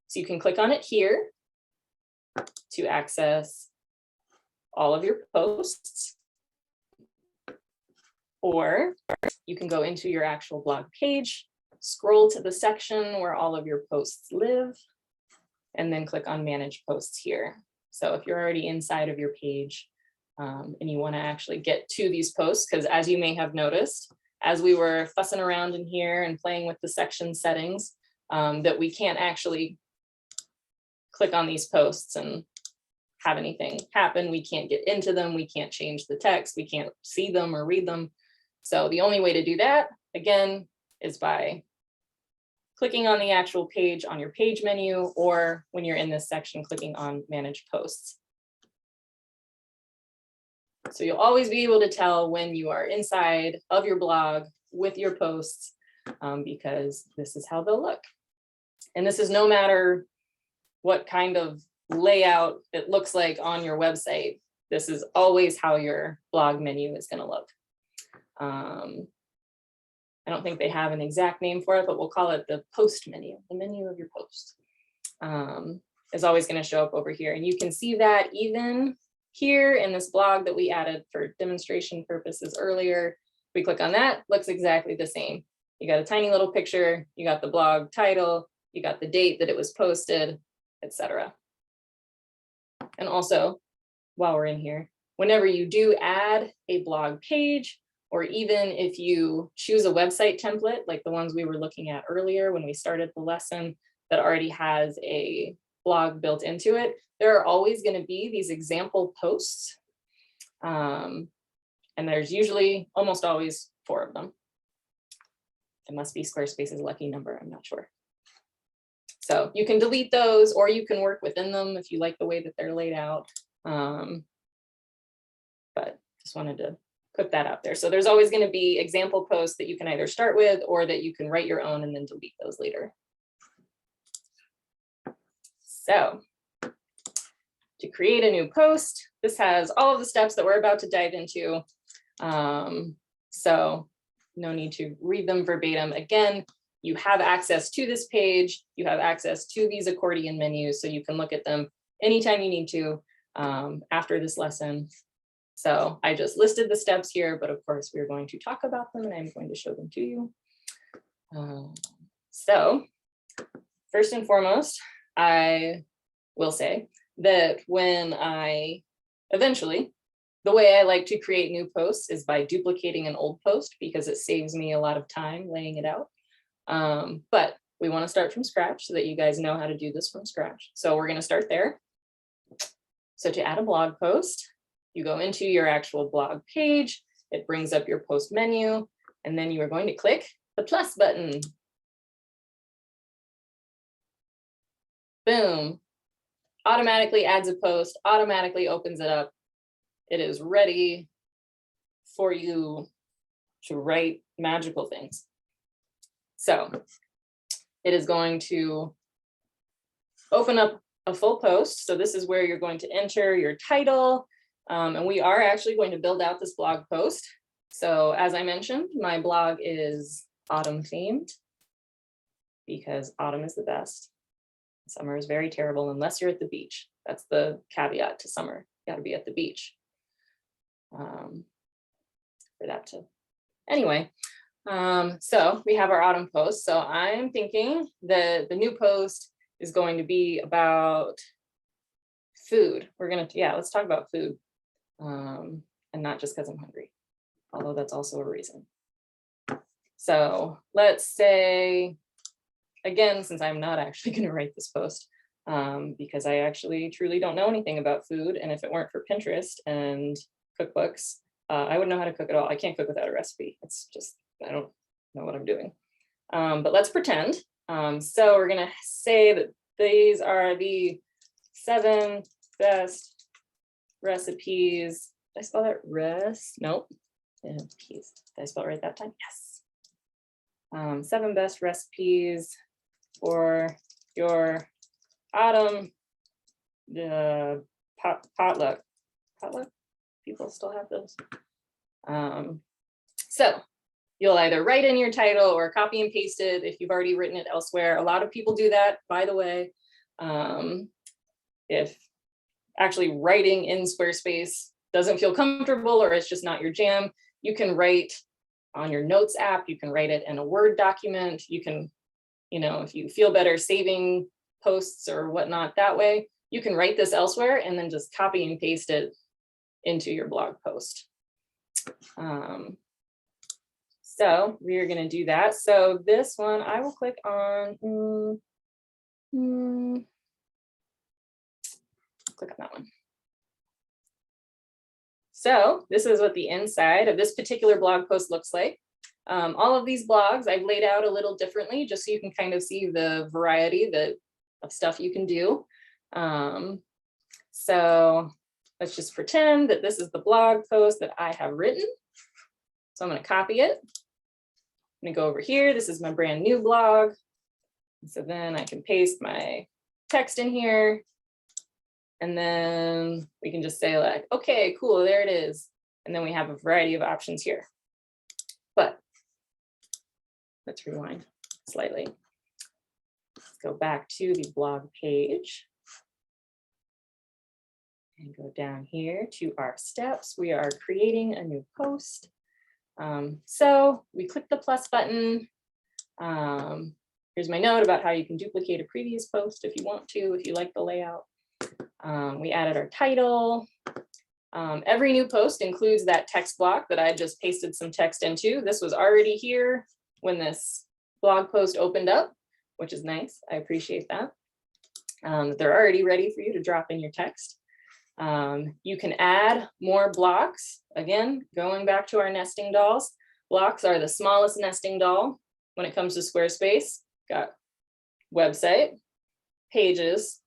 So you can click on it here to access all of your posts, or you can go into your actual blog page, scroll to the section where all of your posts live, and then click on Manage Posts here. So if you're already inside of your page and you want to actually get to these posts, because as you may have noticed, as we were fussing around in here and playing with the section settings, that we can't actually click on these posts and have anything happen. We can't get into them. We can't change the text. We can't see them or read them. So the only way to do that, again, is by clicking on the actual page on your page menu, or when you're in this section, clicking on Manage Posts. So you'll always be able to tell when you are inside of your blog with your posts, because this is how they'll look. And this is no matter what kind of layout it looks like on your website. This is always how your blog menu is going to look. I don't think they have an exact name for it, but we'll call it the post menu, the menu of your post. Is always going to show up over here. And you can see that even here in this blog that we added for demonstration purposes earlier. We click on that, looks exactly the same. You got a tiny little picture, you got the blog title, you got the date that it was posted, etc. And also, while we're in here, whenever you do add a blog page, or even if you choose a website template, like the ones we were looking at earlier when we started the lesson that already has a blog built into it, there are always going to be these example posts. And there's usually almost always 4 of them. It must be Squarespace's lucky number, I'm not sure. So you can delete those, or you can work within them if you like the way that they're laid out. But just wanted to put that out there. So there's always going to be example posts that you can either start with, or that you can write your own and then delete those later. So to create a new post, this has all of the steps that we're about to dive into. So no need to read them verbatim. Again, you have access to this page. You have access to these accordion menus, so you can look at them anytime you need to after this lesson. So I just listed the steps here, but of course we're going to talk about them and I'm going to show them to you. So first and foremost, I will say that when I eventually, the way I like to create new posts is by duplicating an old post because it saves me a lot of time laying it out. But we want to start from scratch so that you guys know how to do this from scratch. So we're going to start there. So to add a blog post, you go into your actual blog page, it brings up your post menu, and then you are going to click the plus button. Boom. Automatically adds a post, automatically opens it up. It is ready for you to write magical things. So it is going to open up a full post. So this is where you're going to enter your title. And we are actually going to build out this blog post. So as I mentioned, my blog is autumn themed because autumn is the best. Summer is very terrible unless you're at the beach. That's the caveat to summer. You got to be at the beach. For that to, anyway, so we have our autumn post. So I'm thinking that the new post is going to be about food. We're gonna, yeah, let's talk about food. And not just because I'm hungry, although that's also a reason. So let's say, again, since I'm not actually going to write this post, because I actually truly don't know anything about food. And if it weren't for Pinterest and cookbooks, I wouldn't know how to cook at all. I can't cook without a recipe. It's just, I don't know what I'm doing. But let's pretend. So we're going to say that these are the 7 best recipes. Did I spell that Nope. Did I spell it right that time? Yes. 7 best recipes for your autumn potluck. Potluck? People still have those. So you'll either write in your title or copy and paste it if you've already written it elsewhere. A lot of people do that, by the way. If actually writing in Squarespace doesn't feel comfortable or it's just not your jam, you can write on your notes app, you can write it in a Word document. You can, you know, if you feel better saving posts or whatnot that way, you can write this elsewhere and then just copy and paste it into your blog post. So we're going to do that. So this one, I will click on, click on that one. So this is what the inside of this particular blog post looks like. All of these blogs I've laid out a little differently just so you can kind of see the variety of stuff you can do. So let's just pretend that this is the blog post that I have written. So I'm going to copy it. I'm going to go over here. This is my brand new blog. So then I can paste my text in here. And then we can just say like, okay, cool, there it is. And then we have a variety of options here. But let's rewind slightly. Let's go back to the blog page. And go down here to our steps. We are creating a new post. So we click the plus button. Here's my note about how you can duplicate a previous post if you want to, if you like the layout. We added our title. Every new post includes that text block that I just pasted some text into. This was already here when this blog post opened up, which is nice. I appreciate that. They're already ready for you to drop in your text. You can add more blocks. Again, going back to our nesting dolls, blocks are the smallest nesting doll when it comes to Squarespace. Got website, pages,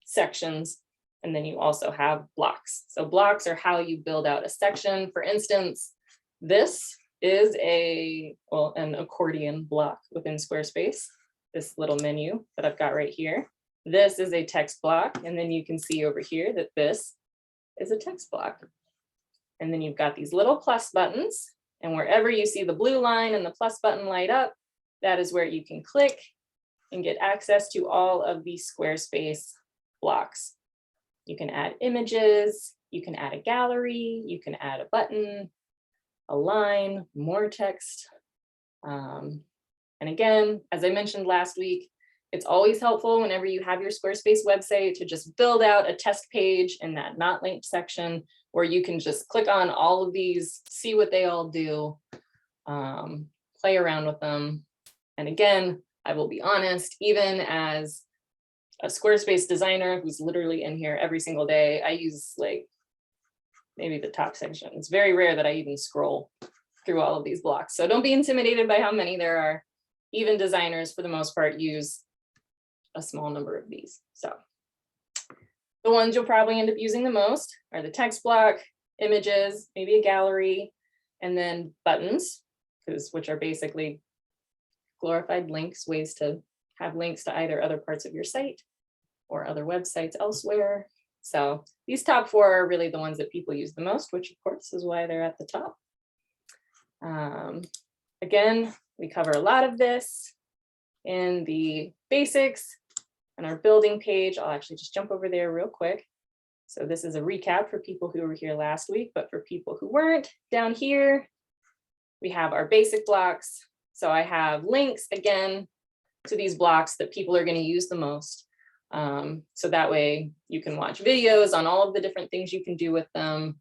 sections, and then you also have blocks. So blocks are how you build out a section. For instance, this is an accordion block within Squarespace, this little menu that I've got right here. this is a text block. And then you can see over here that this is a text block. And then you've got these little plus buttons. And wherever you see the blue line and the plus button light up, that is where you can click and get access to all of these Squarespace blocks. You can add images, you can add a gallery, you can add a button, a line, more text. And again, as I mentioned last week, it's always helpful whenever you have your Squarespace website to just build out a test page in that not linked section where you can just click on all of these, see what they all do, play around with them. And again, I will be honest, even as a Squarespace designer who's literally in here every single day, I use like maybe the top section. It's very rare that I even scroll through all of these blocks. So don't be intimidated by how many there are. Even designers, for the most part, use a small number of these. So the ones you'll probably end up using the most are the text block, images, maybe a gallery, and then buttons, which are basically glorified links, ways to have links to either other parts of your site or other websites elsewhere. So these top four are really the ones that people use the most, which of course is why they're at the top. Again, we cover a lot of this in the basics and our building page. I'll actually just jump over there real quick. So this is a recap for people who were here last week, but for people who weren't, down here, we have our basic blocks. So I have links again to these blocks that people are going to use the most. So that way you can watch videos on all of the different things you can do with them,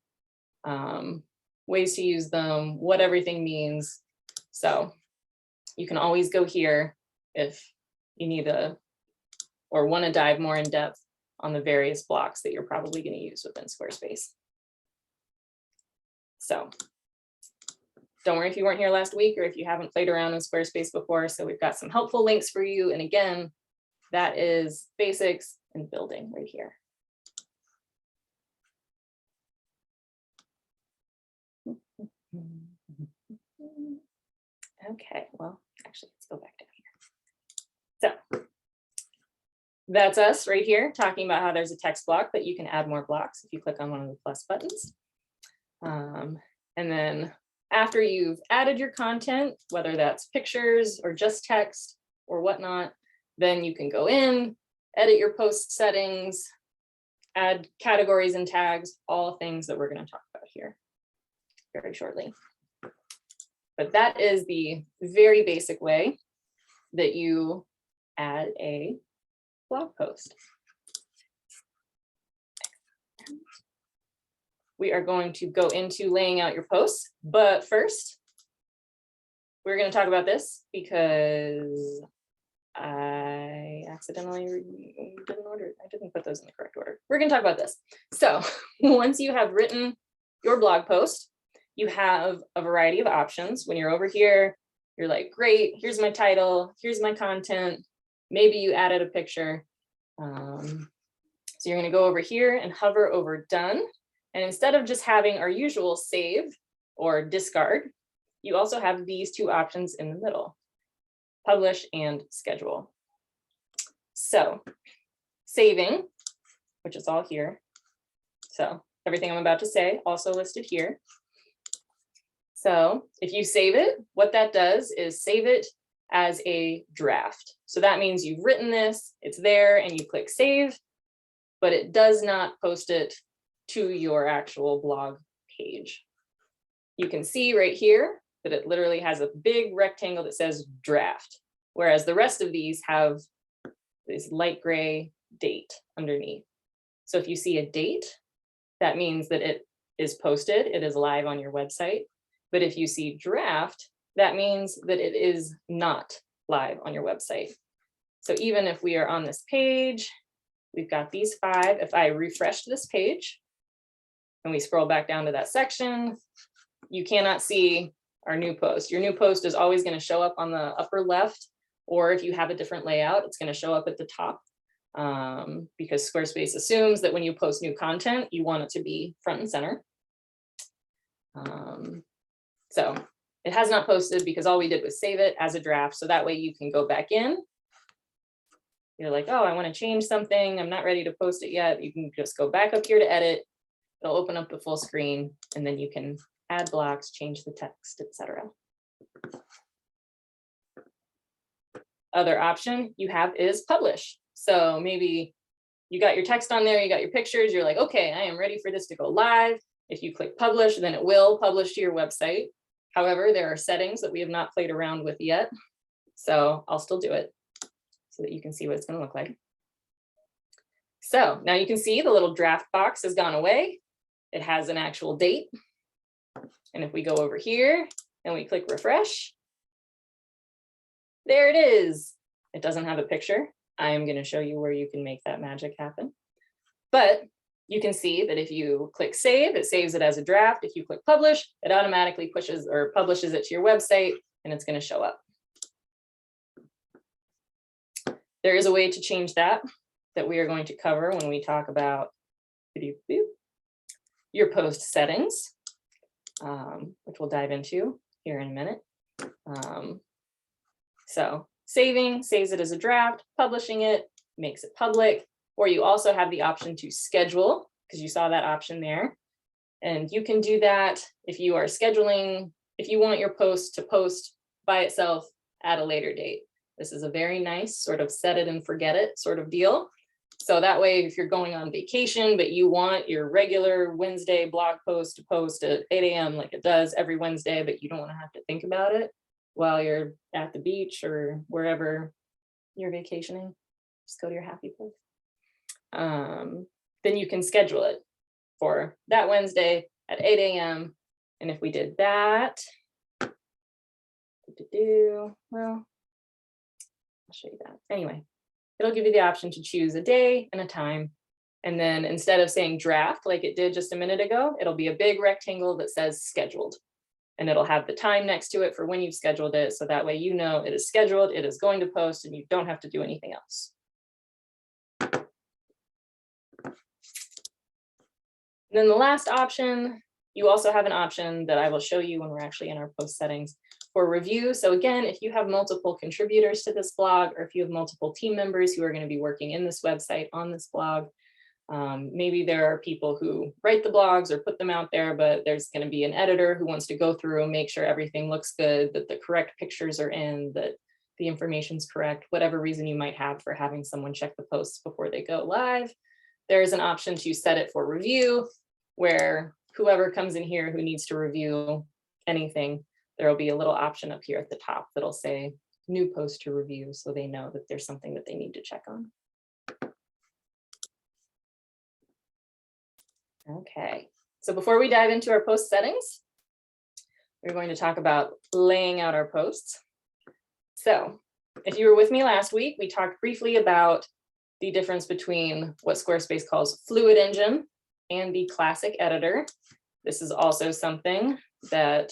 ways to use them, what everything means. So you can always go here if you need or want to dive more in depth on the various blocks that you're probably going to use within Squarespace. So don't worry if you weren't here last week or if you haven't played around in Squarespace before. So we've got some helpful links for you. And again, that is basics and building right here. Okay, well, actually, let's go back down here. So that's us right here talking about how there's a text block, but you can add more blocks if you click on one of the plus buttons. And then after you've added your content, whether that's pictures or just text or whatnot, then you can go in, edit your post settings, add categories and tags, all things that we're going to talk about here very shortly. But that is the very basic way that you add a blog post. We are going to go into laying out your posts, but first, we're going to talk about this because I accidentally didn't order. I didn't put those in the correct order. We're going to talk about this. So once you have written your blog post, you have a variety of options. When you're over here, you're like, great, here's my title, here's my content. Maybe you added a picture. So you're going to go over here and hover over done. And instead of just having our usual save or discard, you also have these two options in the middle, publish and schedule. So saving, which is all here. So everything I'm about to say also listed here. So if you save it, what that does is save it as a draft. So that means you've written this, it's there, and you click save, but it does not post it to your actual blog page. You can see right here that it literally has a big rectangle that says draft, whereas the rest of these have this light gray date underneath. So if you see a date, that means that it is posted, it is live on your website. But if you see draft, that means that it is not live on your website. So even if we are on this page, we've got these 5. If I refresh this page and we scroll back down to that section, you cannot see our new post. Your new post is always going to show up on the upper left, or if you have a different layout, it's going to show up at the top, because Squarespace assumes that when you post new content, you want it to be front and center. So it has not posted because all we did was save it as a draft. So that way you can go back in, you're like, oh, I want to change something, I'm not ready to post it yet, you can just go back up here to edit. It'll open up the full screen, and then you can add blocks, change the text, etc. Other option you have is publish. So maybe you got your text on there, you got your pictures, you're like, okay, I am ready for this to go live. If you click publish, then it will publish to your website. However, there are settings that we have not played around with yet. So I'll still do it so that you can see what it's going to look like. So now you can see the little draft box has gone away. It has an actual date. And if we go over here and we click refresh, there it is. It doesn't have a picture. I am going to show you where you can make that magic happen. But you can see that if you click save, it saves it as a draft. If you click publish, it automatically pushes or publishes it to your website, and it's going to show up. There is a way to change that we are going to cover when we talk about your post settings, which we'll dive into here in a minute. So saving saves it as a draft, publishing it makes it public, or you also have the option to schedule, because you saw that option there. And you can do that if you are scheduling, if you want your post to post by itself at a later date. This is a very nice sort of set it and forget it sort of deal. So that way, if you're going on vacation, but you want your regular Wednesday blog post to post at 8 a.m. like it does every Wednesday, but you don't want to have to think about it while you're at the beach or wherever you're vacationing, just go to your happy place. Then you can schedule it for that Wednesday at 8 a.m. And if we did that, well, I'll show you that. Anyway, it'll give you the option to choose a day and a time. And then instead of saying draft like it did just a minute ago, it'll be a big rectangle that says scheduled. And it'll have the time next to it for when you've scheduled it. So that way you know it is scheduled, it is going to post, and you don't have to do anything else. And then the last option, you also have an option that I will show you when we're actually in our post settings for review. So again, if you have multiple contributors to this blog, or if you have multiple team members who are going to be working in this website on this blog, maybe there are people who write the blogs or put them out there, but there's going to be an editor who wants to go through and make sure everything looks good, that the correct pictures are in, that the information's correct, whatever reason you might have for having someone check the posts before they go live. There's an option to set it for review, where whoever comes in here who needs to review anything, there will be a little option up here at the top that'll say new post to review, so they know that there's something that they need to check on. Okay, so before we dive into our post settings, we're going to talk about laying out our posts. So if you were with me last week, we talked briefly about the difference between what Squarespace calls Fluid Engine and the classic editor. This is also something that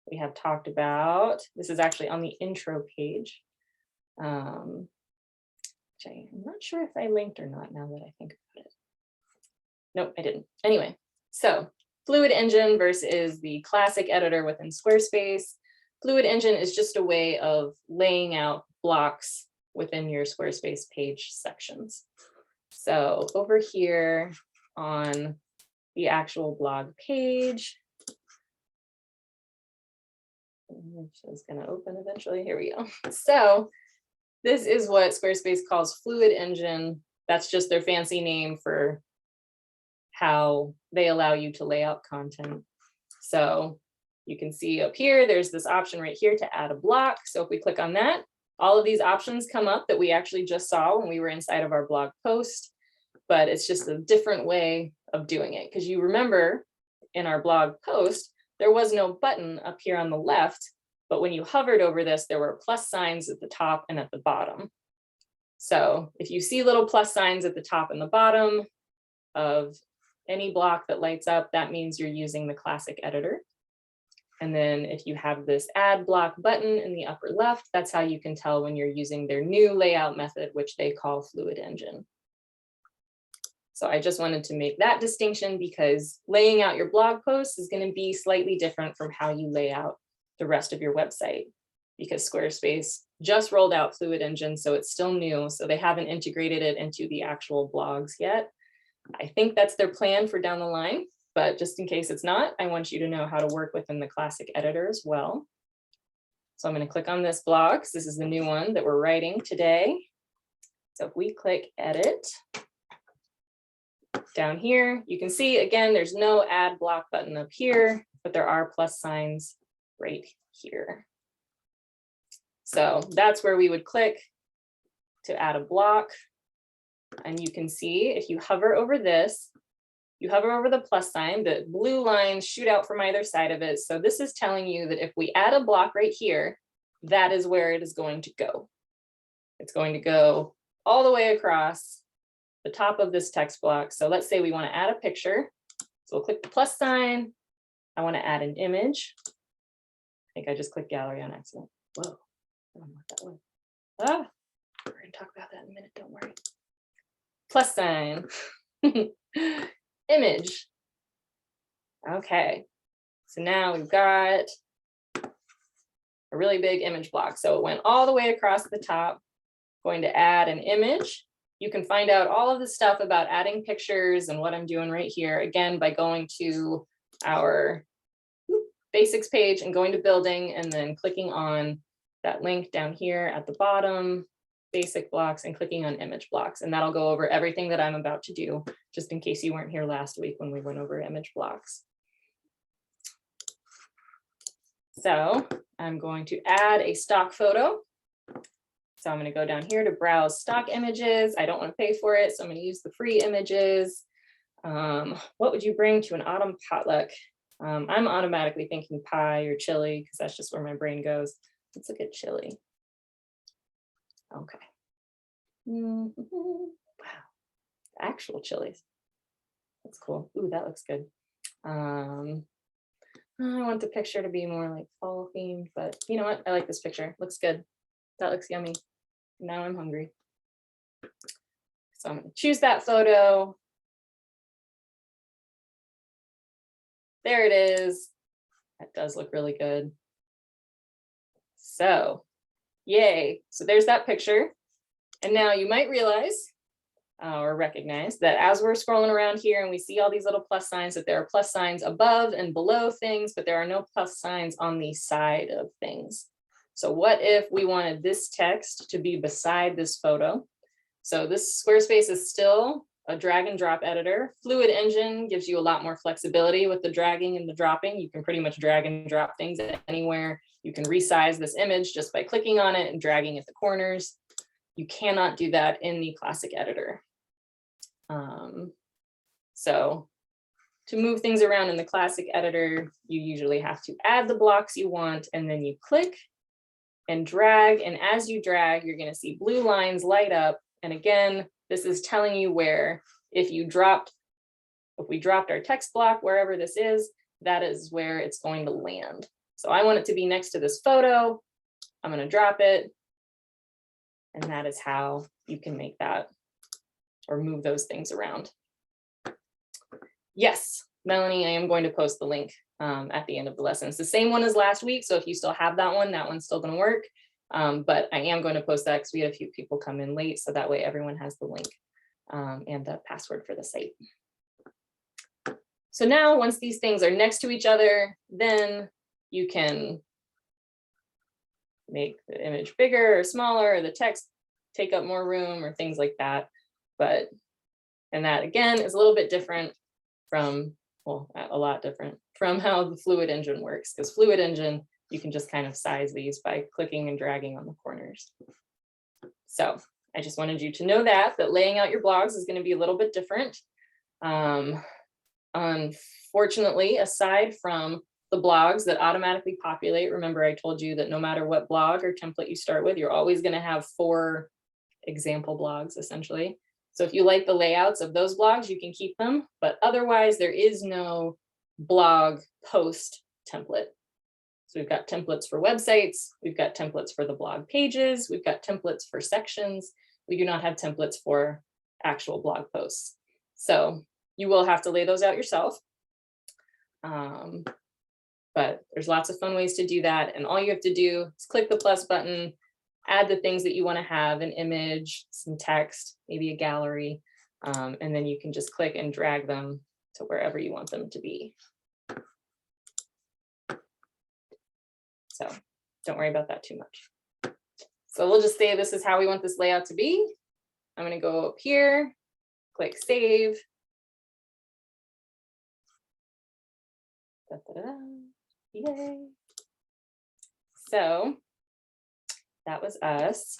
we have talked about. This is actually on the intro page, which I'm not sure if I linked or not now that I think about it. Nope, I didn't. Anyway, so Fluid Engine versus the classic editor within Squarespace. Fluid Engine is just a way of laying out blocks within your Squarespace page sections. So over here on the actual blog page, which is going to open eventually. Here we go. So this is what Squarespace calls Fluid Engine. That's just their fancy name for how they allow you to lay out content. So you can see up here, there's this option right here to add a block. So if we click on that, all of these options come up that we actually just saw when we were inside of our blog post, but it's just a different way of doing it. Because you remember in our blog post, there was no button up here on the left, but when you hovered over this, there were plus signs at the top and at the bottom. So if you see little plus signs at the top and the bottom of any block that lights up, that means you're using the classic editor. And then if you have this add block button in the upper left, that's how you can tell when you're using their new layout method, which they call Fluid Engine. So I just wanted to make that distinction because laying out your blog posts is going to be slightly different from how you lay out the rest of your website, because Squarespace just rolled out Fluid Engine, so it's still new. So they haven't integrated it into the actual blogs yet. I think that's their plan for down the line, but just in case it's not, I want you to know how to work within the classic editor as well. So I'm going to click on this blog. This is the new one that we're writing today. So if we click edit down here, you can see again, there's no add block button up here, but there are plus signs right here. So that's where we would click to add a block. And you can see if you hover over this, you hover over the plus sign, the blue lines shoot out from either side of it. So this is telling you that if we add a block right here, that is where it is going to go. It's going to go all the way across the top of this text block. So let's say we want to add a picture. So we'll click the plus sign. I want to add an image. I think I just clicked gallery on accident. Whoa, I don't know what that was. Ah, we're going to talk about that in a minute, don't worry. Plus sign. Image. Okay, so now we've got a really big image block. So it went all the way across the top. Going to add an image. You can find out all of the stuff about adding pictures and what I'm doing right here, again, by going to our basics page and going to building and then clicking on that link down here at the bottom, basic blocks, and clicking on image blocks. And that'll go over everything that I'm about to do, just in case you weren't here last week when we went over image blocks. So I'm going to add a stock photo. So I'm going to go down here to browse stock images. I don't want to pay for it, so I'm going to use the free images. What would you bring to an autumn potluck? I'm automatically thinking pie or chili because that's just where my brain goes. Let's look at chili. Okay. Wow, actual chilies. That's cool. Ooh, that looks good. I want the picture to be more like fall themed, but you know what? I like this picture. Looks good. That looks yummy. Now I'm hungry. So I'm going to choose that photo. There it is. That does look really good. So, yay. So there's that picture. And now you might realize or recognize that as we're scrolling around here and we see all these little plus signs, that there are plus signs above and below things, but there are no plus signs on the side of things. So what if we wanted this text to be beside this photo? So this Squarespace is still a drag and drop editor. Fluid Engine gives you a lot more flexibility with the dragging and the dropping. You can pretty much drag and drop things anywhere. You can resize this image just by clicking on it and dragging at the corners. You cannot do that in the classic editor. So to move things around in the classic editor, you usually have to add the blocks you want, and then you click and drag. And as you drag, you're going to see blue lines light up. And again, this is telling you where, if we dropped our text block, wherever this is, that is where it's going to land. So I want it to be next to this photo. I'm going to drop it. And that is how you can make that or move those things around. Yes, Melanie, I am going to post the link at the end of the lesson. It's the same one as last week. So if you still have that one's still going to work. But I am going to post that because we had a few people come in late. So that way everyone has the link and the password for the site. So now once these things are next to each other, then you can make the image bigger or smaller, or the text take up more room or things like that. And that again is a little bit different from, well, a lot different from how the Fluid Engine works, because Fluid Engine, you can just kind of size these by clicking and dragging on the corners. So I just wanted you to know that laying out your blogs is going to be a little bit different. Unfortunately, aside from the blogs that automatically populate, remember I told you that no matter what blog or template you start with, you're always going to have 4 example blogs essentially. So if you like the layouts of those blogs, you can keep them, but otherwise there is no blog post template. So we've got templates for websites, we've got templates for the blog pages, we've got templates for sections. We do not have templates for actual blog posts. So you will have to lay those out yourself. But there's lots of fun ways to do that. And all you have to do is click the plus button, add the things that you want to have, an image, some text, maybe a gallery, and then you can just click and drag them to wherever you want them to be. So don't worry about that too much. So we'll just say this is how we want this layout to be. I'm going to go up here, click save. Da, da, da, da. Yay. So that was us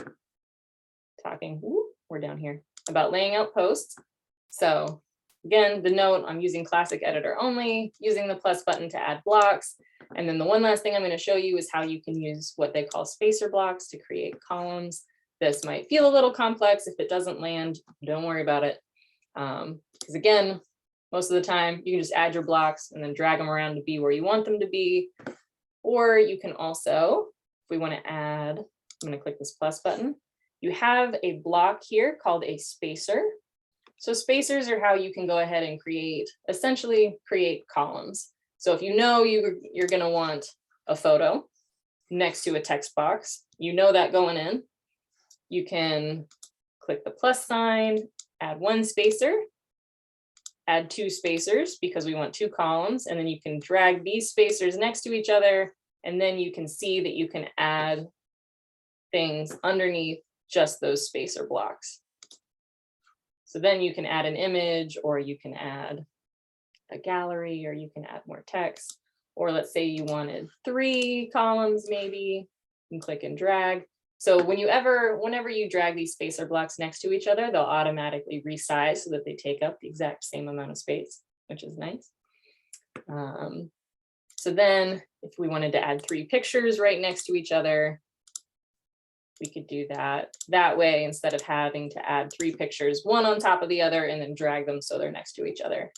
talking, we're down here, about laying out posts. So again, the note, I'm using classic editor only, using the plus button to add blocks. And then the one last thing I'm going to show you is how you can use what they call spacer blocks to create columns. This might feel a little complex. If it doesn't land, don't worry about it. Because again, most of the time you can just add your blocks and then drag them around to be where you want them to be. Or you can also, if we want to add, I'm going to click this plus button. You have a block here called a spacer. So spacers are how you can go ahead and essentially create columns. So if you know you're going to want a photo next to a text box, you know that going in, you can click the plus sign, add one spacer, add two spacers because we want two columns, and then you can drag these spacers next to each other, and then you can see that you can add things underneath just those spacer blocks. So then you can add an image, or you can add a gallery, or you can add more text, or let's say you wanted 3 columns, maybe you can click and drag. So whenever you drag these spacer blocks next to each other, they'll automatically resize so that they take up the exact same amount of space, which is nice. So then if we wanted to add 3 pictures right next to each other, we could do that way instead of having to add 3 pictures, one on top of the other, and then drag them so they're next to each other.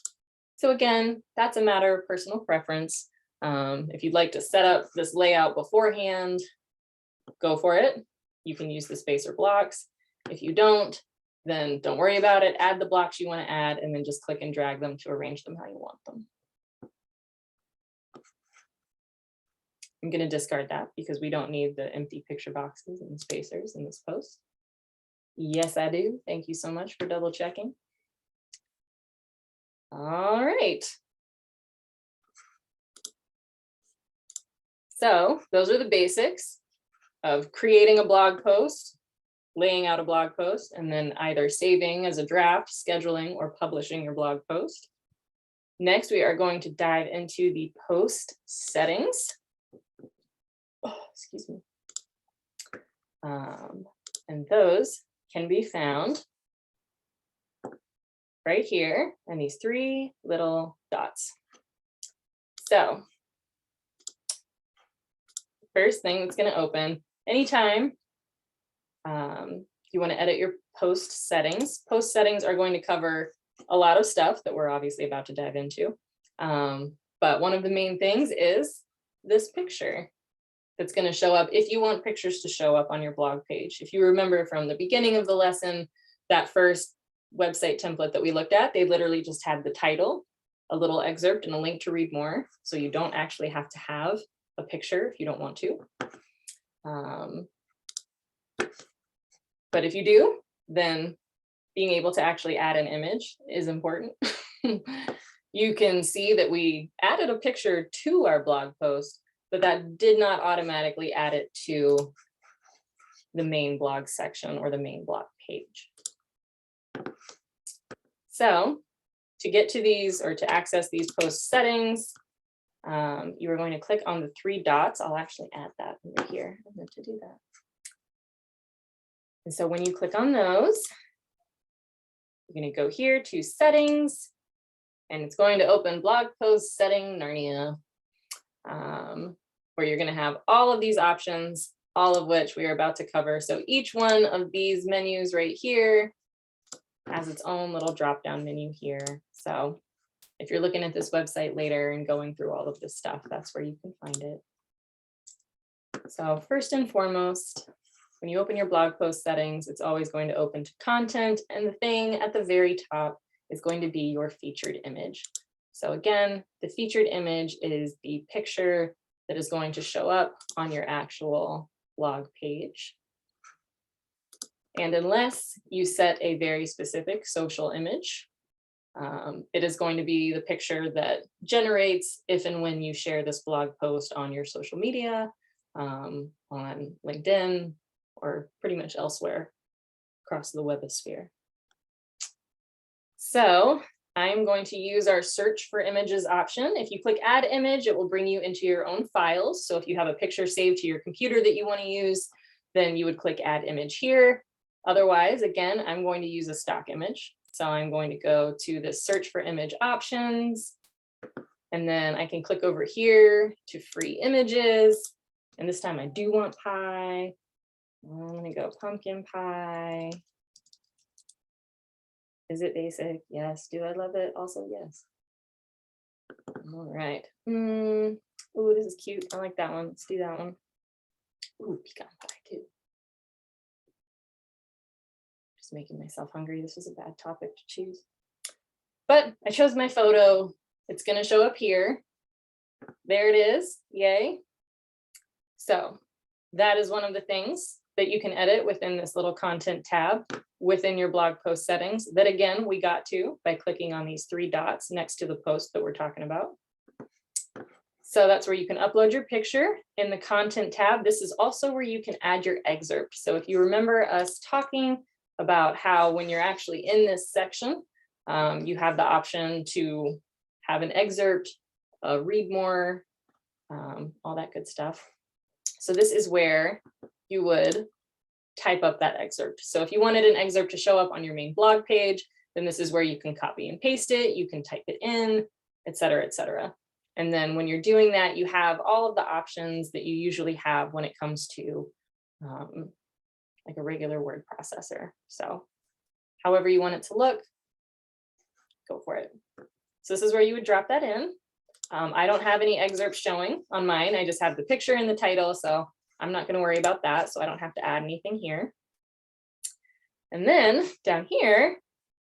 So again, that's a matter of personal preference. If you'd like to set up this layout beforehand, go for it. You can use the spacer blocks. If you don't, then don't worry about it. Add the blocks you want to add, and then just click and drag them to arrange them how you want them. I'm going to discard that because we don't need the empty picture boxes and spacers in this post. Yes, I do. Thank you so much for double checking. All right. So those are the basics of creating a blog post, laying out a blog post, and then either saving as a draft, scheduling, or publishing your blog post. Next, we are going to dive into the post settings. Oh, excuse me. And those can be found right here and these 3 little dots. So first thing that's going to open anytime you want to edit your post settings. Post settings are going to cover a lot of stuff that we're obviously about to dive into. But one of the main things is this picture that's going to show up if you want pictures to show up on your blog page. If you remember from the beginning of the lesson, that first website template that we looked at, they literally just had the title, a little excerpt, and a link to read more. So you don't actually have to have a picture if you don't want to. But if you do, then being able to actually add an image is important. You can see that we added a picture to our blog post, but that did not automatically add it to the main blog section or the main blog page. So to get to these or to access these post settings, you are going to click on the 3 dots. I'll actually add that over here. I meant to do that. And so when you click on those, you're going to go here to settings, and it's going to open blog post setting Narnia, where you're going to have all of these options, all of which we are about to cover. So each one of these menus right here has its own little drop-down menu here. So if you're looking at this website later and going through all of this stuff, that's where you can find it. So first and foremost, when you open your blog post settings, it's always going to open to content, and the thing at the very top is going to be your featured image. So again, the featured image is the picture that is going to show up on your actual blog page. And unless you set a very specific social image, it is going to be the picture that generates if and when you share this blog post on your social media, on LinkedIn, or pretty much elsewhere across the webosphere. So I'm going to use our search for images option. If you click add image, it will bring you into your own files. So if you have a picture saved to your computer that you want to use, then you would click add image here. Otherwise, again, I'm going to use a stock image. So I'm going to go to the search for image options, and then I can click over here to free images. And this time I do want pie. I'm going to go pumpkin pie. Is it basic? Yes. Do I love it? Also, yes. All right. Oh, this is cute. I like that one. Let's do that one. Ooh, pecan pie too. Just making myself hungry. This was a bad topic to choose. But I chose my photo. It's going to show up here. There it is. Yay. So that is one of the things that you can edit within this little content tab within your blog post settings that, again, we got to by clicking on these three dots next to the post that we're talking about. So that's where you can upload your picture in the content tab. This is also where you can add your excerpt. So if you remember us talking about how when you're actually in this section, you have the option to have an excerpt, read more, all that good stuff. So this is where you would type up that excerpt. So if you wanted an excerpt to show up on your main blog page, then this is where you can copy and paste it. You can type it in, et cetera, et cetera. And then when you're doing that, you have all of the options that you usually have when it comes to like a regular word processor. So however you want it to look, go for it. So this is where you would drop that in. I don't have any excerpts showing on mine. I just have the picture and the title. So I'm not going to worry about that. So I don't have to add anything here. And then down here,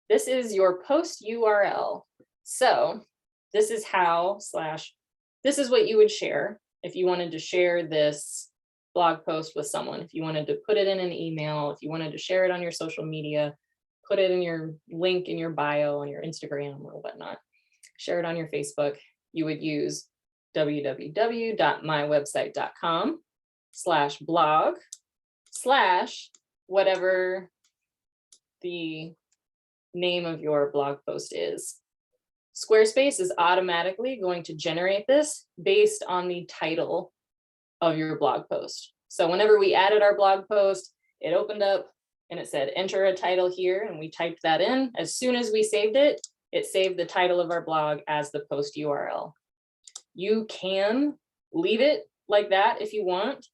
this is your post URL. So this is how this is what you would share if you wanted to share this blog post with someone. If you wanted to put it in an email, if you wanted to share it on your social media, put it in your link in your bio on your Instagram or whatnot, share it on your Facebook, you would use www.mywebsite.com/blog/whatever the name of your blog post is. Squarespace is automatically going to generate this based on the title of your blog post. So whenever we added our blog post, it opened up and it said, enter a title here. And we typed that in. As soon as we saved it, it saved the title of our blog as the post URL. You can leave it like that if you want.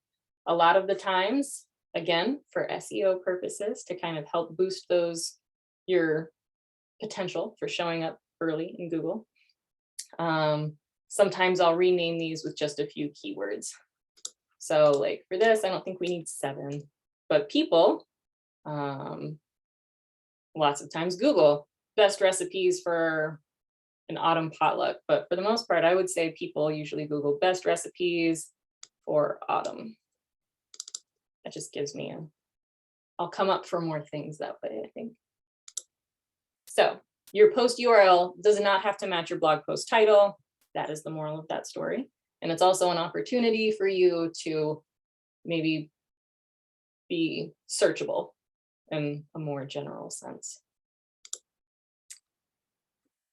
A lot of the times, again, for SEO purposes, to kind of help boost your potential for showing up early in Google. Sometimes I'll rename these with just a few keywords. So like for this, I don't think we need 7, but people, lots of times Google best recipes for an autumn potluck. But for the most part, I would say people usually Google best recipes for autumn. That just gives me I'll come up for more things that way, I think. So your post URL does not have to match your blog post title. That is the moral of that story. And it's also an opportunity for you to maybe be searchable in a more general sense.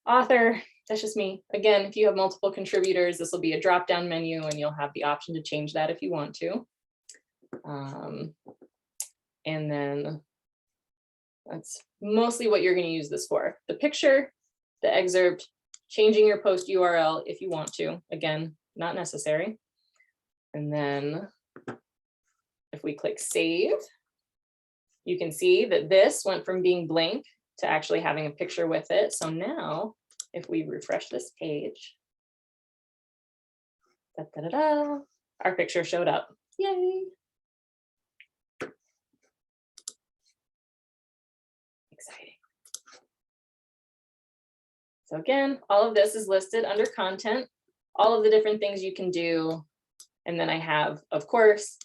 Author, that's just me. Again, if you have multiple contributors, this will be a drop-down menu and you'll have the option to change that if you want to. And then that's mostly what you're going to use this for. The picture, the excerpt, changing your post URL if you want to. Again, not necessary. And then if we click save, you can see that this went from being blank to actually having a picture with it. So now if we refresh this page, our picture showed up. Yay. Exciting. So again, all of this is listed under content, all of the different things you can do. And then I have, of course,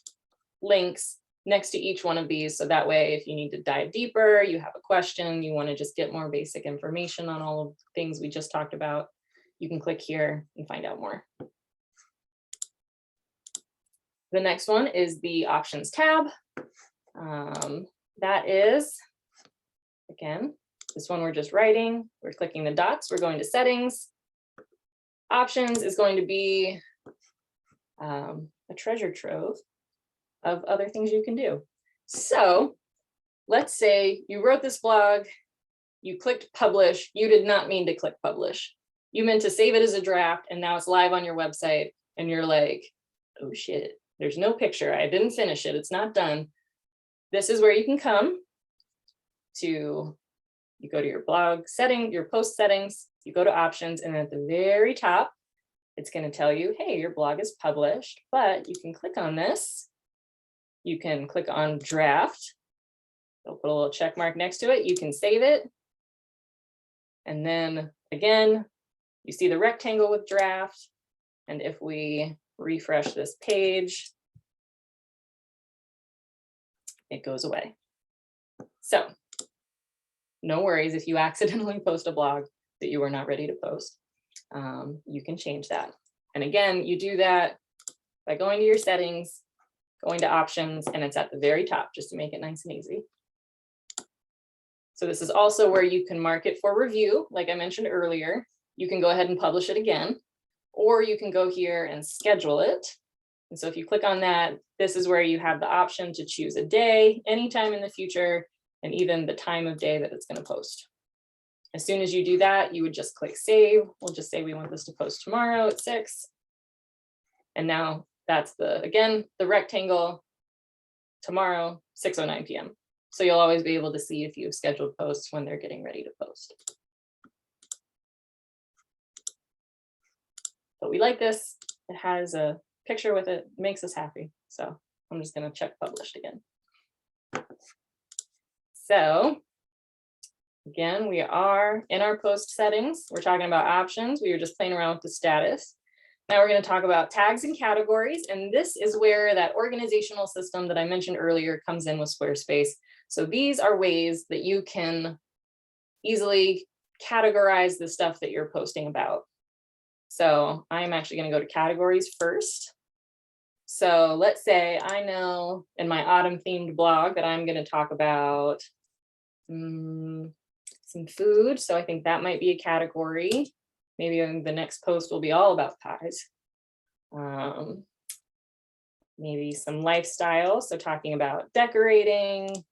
links next to each one of these. So that way, if you need to dive deeper, you have a question, you want to just get more basic information on all of the things we just talked about, you can click here and find out more. The next one is the options tab. That is, again, this one we're just writing, we're clicking the dots, we're going to settings. Options is going to be a treasure trove of other things you can do. So let's say you wrote this blog, you clicked publish, you did not mean to click publish. You meant to save it as a draft and now it's live on your website and you're like, oh shit, there's no picture, I didn't finish it, it's not done. This is where you can come to, you go to your blog setting, your post settings, you go to options, and at the very top, it's going to tell you, hey, your blog is published, but you can click on this. You can click on draft. They'll put a little check mark next to it. You can save it. And then again, you see the rectangle with draft. And if we refresh this page, it goes away. So no worries if you accidentally post a blog that you are not ready to post. You can change that. And again, you do that by going to your settings, going to options, and it's at the very top just to make it nice and easy. So this is also where you can mark it for review. Like I mentioned earlier, you can go ahead and publish it again, or you can go here and schedule it. And so if you click on that, this is where you have the option to choose a day, anytime in the future, and even the time of day that it's going to post. As soon as you do that, you would just click save. We'll just say we want this to post tomorrow at 6. And now that's again, the rectangle, tomorrow, 6:09 p.m. So you'll always be able to see if you've scheduled posts when they're getting ready to post. But we like this. It has a picture with it, makes us happy. So I'm just going to check published again. So again, we are in our post settings. We're talking about options. We were just playing around with the status. Now we're going to talk about tags and categories. And this is where that organizational system that I mentioned earlier comes in with Squarespace. So these are ways that you can easily categorize the stuff that you're posting about. So I'm actually going to go to categories first. So let's say I know in my autumn themed blog that I'm going to talk about some food. So I think that might be a category. Maybe the next post will be all about pies. Maybe some lifestyle. So talking about decorating,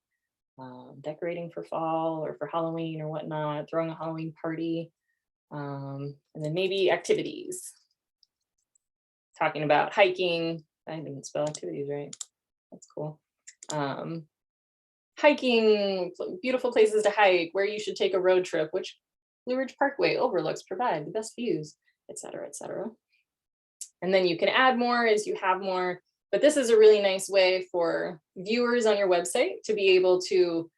decorating for fall or for Halloween or whatnot, throwing a Halloween party. And then maybe activities. Talking about hiking. I didn't spell activities right. That's cool. Hiking, beautiful places to hike, where you should take a road trip, which Blue Ridge Parkway overlooks provide the best views, et cetera, et cetera. And then you can add more as you have more, but this is a really nice way for viewers on your website to be able to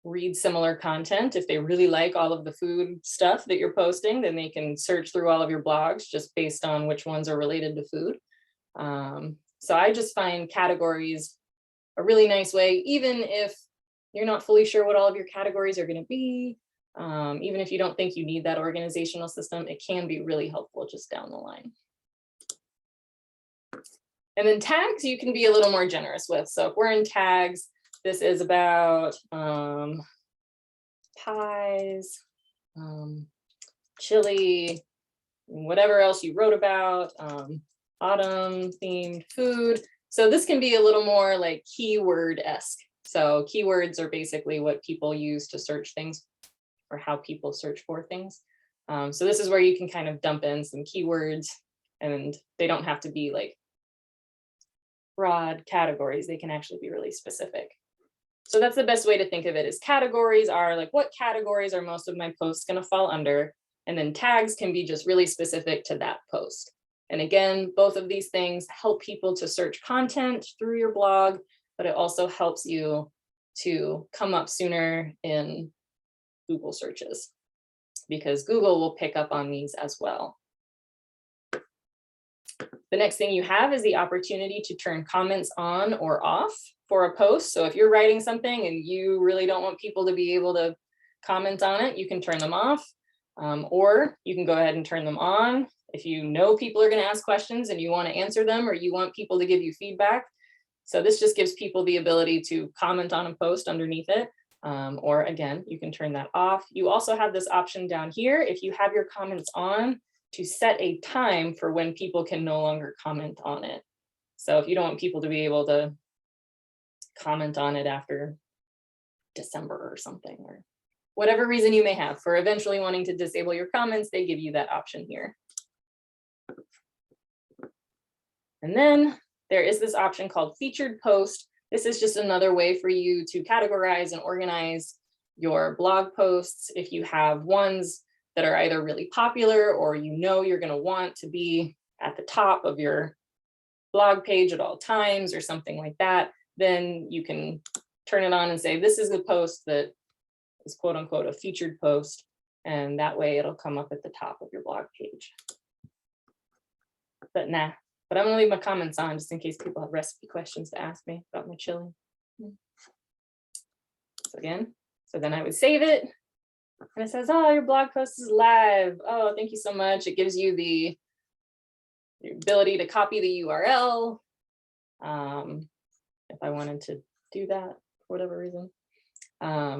read similar content. If they really like all of the food stuff that you're posting, then they can search through all of your blogs just based on which ones are related to food. So I just find categories a really nice way, even if you're not fully sure what all of your categories are going to be. Even if you don't think you need that organizational system, it can be really helpful just down the line. And then tags, you can be a little more generous with. So if we're in tags, this is about pies, chili, whatever else you wrote about, autumn themed food. So this can be a little more like keyword-esque. So keywords are basically what people use to search things, or how people search for things. So this is where you can kind of dump in some keywords, and they don't have to be like broad categories. They can actually be really specific. So that's the best way to think of it, is categories are like, what categories are most of my posts going to fall under? And then tags can be just really specific to that post. And again, both of these things help people to search content through your blog, but it also helps you to come up sooner in Google searches, because Google will pick up on these as well. The next thing you have is the opportunity to turn comments on or off for a post. So if you're writing something and you really don't want people to be able to comment on it, you can turn them off, or you can go ahead and turn them on. If you know people are going to ask questions and you want to answer them, or you want people to give you feedback. So this just gives people the ability to comment on a post underneath it. Or again, you can turn that off. You also have this option down here, if you have your comments on, to set a time for when people can no longer comment on it. So if you don't want people to be able to comment on it after December or something, or whatever reason you may have for eventually wanting to disable your comments, they give you that option here. And then there is this option called featured post. This is just another way for you to categorize and organize your blog posts. If you have ones that are either really popular, or you know you're going to want to be at the top of your blog page at all times or something like that, then you can turn it on and say, this is the post that is quote unquote a featured post. And that way it'll come up at the top of your blog page. But I'm gonna leave my comments on just in case people have recipe questions to ask me about my chili. So then I would save it. And it says, oh, your blog post is live. Oh, thank you so much. It gives you the ability to copy the URL. If I wanted to do that for whatever reason,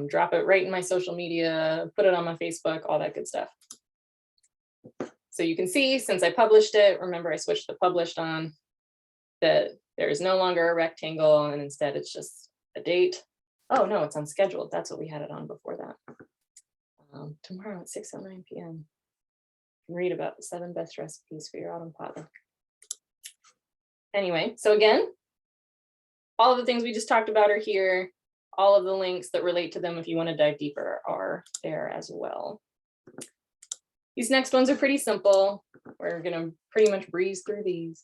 drop it right in my social media, put it on my Facebook, all that good stuff. So you can see, since I published it, remember I switched the published on, that there is no longer a rectangle, and instead it's just a date. Oh no, it's unscheduled. That's what we had it on before that. Tomorrow at 6:09 p.m. You can read about the 7 best recipes for your autumn potluck. Anyway, so again, all of the things we just talked about are here. All of the links that relate to them, if you want to dive deeper, are there as well. These next ones are pretty simple. We're going to pretty much breeze through these.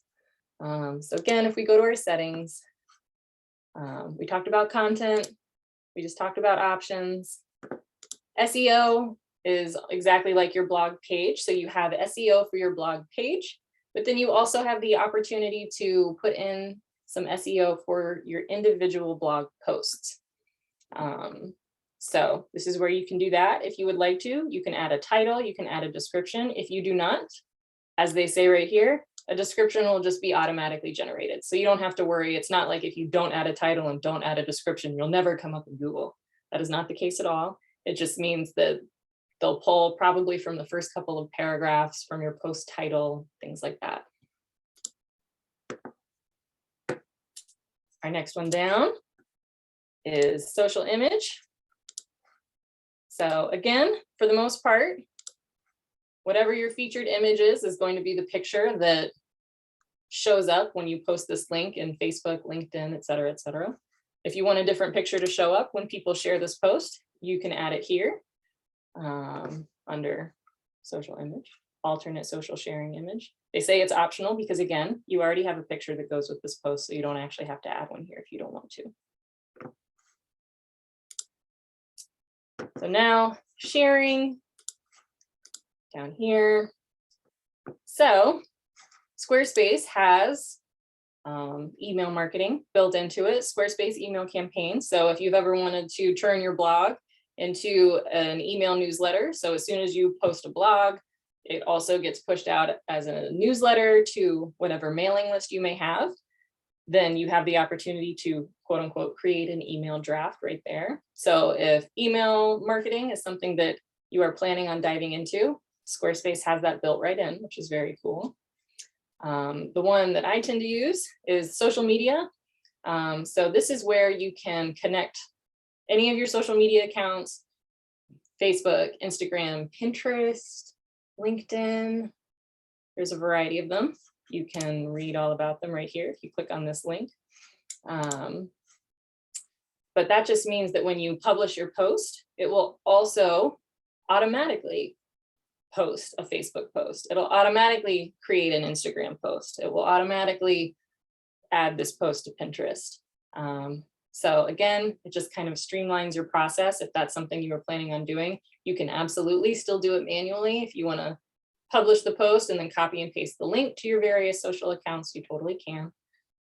So again, if we go to our settings, we talked about content. We just talked about options. SEO is exactly like your blog page. So you have SEO for your blog page, but then you also have the opportunity to put in some SEO for your individual blog posts. So this is where you can do that. If you would like to, you can add a title, you can add a description. If you do not, as they say right here, a description will just be automatically generated. So you don't have to worry. It's not like if you don't add a title and don't add a description, you'll never come up in Google. That is not the case at all. It just means that they'll pull probably from the first couple of paragraphs from your post title, things like that. Our next one down is social image. So again, for the most part, whatever your featured image is going to be the picture that shows up when you post this link in Facebook, LinkedIn, et cetera, et cetera. If you want a different picture to show up when people share this post, you can add it here under social image, alternate social sharing image. They say it's optional because, again, you already have a picture that goes with this post, so you don't actually have to add one here if you don't want to. So now sharing down here. So Squarespace has email marketing built into it, Squarespace email campaigns. So if you've ever wanted to turn your blog into an email newsletter, so as soon as you post a blog, it also gets pushed out as a newsletter to whatever mailing list you may have, then you have the opportunity to quote unquote create an email draft right there. So if email marketing is something that you are planning on diving into, Squarespace has that built right in, which is very cool. The one that I tend to use is social media. So this is where you can connect any of your social media accounts, Facebook, Instagram, Pinterest, LinkedIn. There's a variety of them. You can read all about them right here if you click on this link. But that just means that when you publish your post, it will also automatically post a Facebook post. It'll automatically create an Instagram post. It will automatically add this post to Pinterest. So again, it just kind of streamlines your process. If that's something you were planning on doing, you can absolutely still do it manually. If you want to publish the post and then copy and paste the link to your various social accounts, you totally can.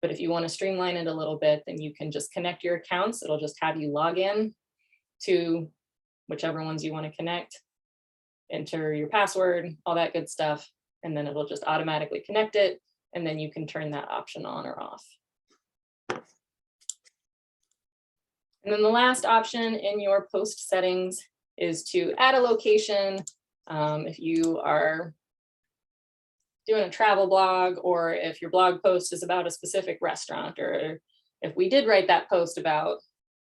But if you want to streamline it a little bit, then you can just connect your accounts. It'll just have you log in to whichever ones you want to connect, enter your password, all that good stuff, and then it'll just automatically connect it, and then you can turn that option on or off. And then the last option in your post settings is to add a location. If you are doing a travel blog, or if your blog post is about a specific restaurant, or if we did write that post about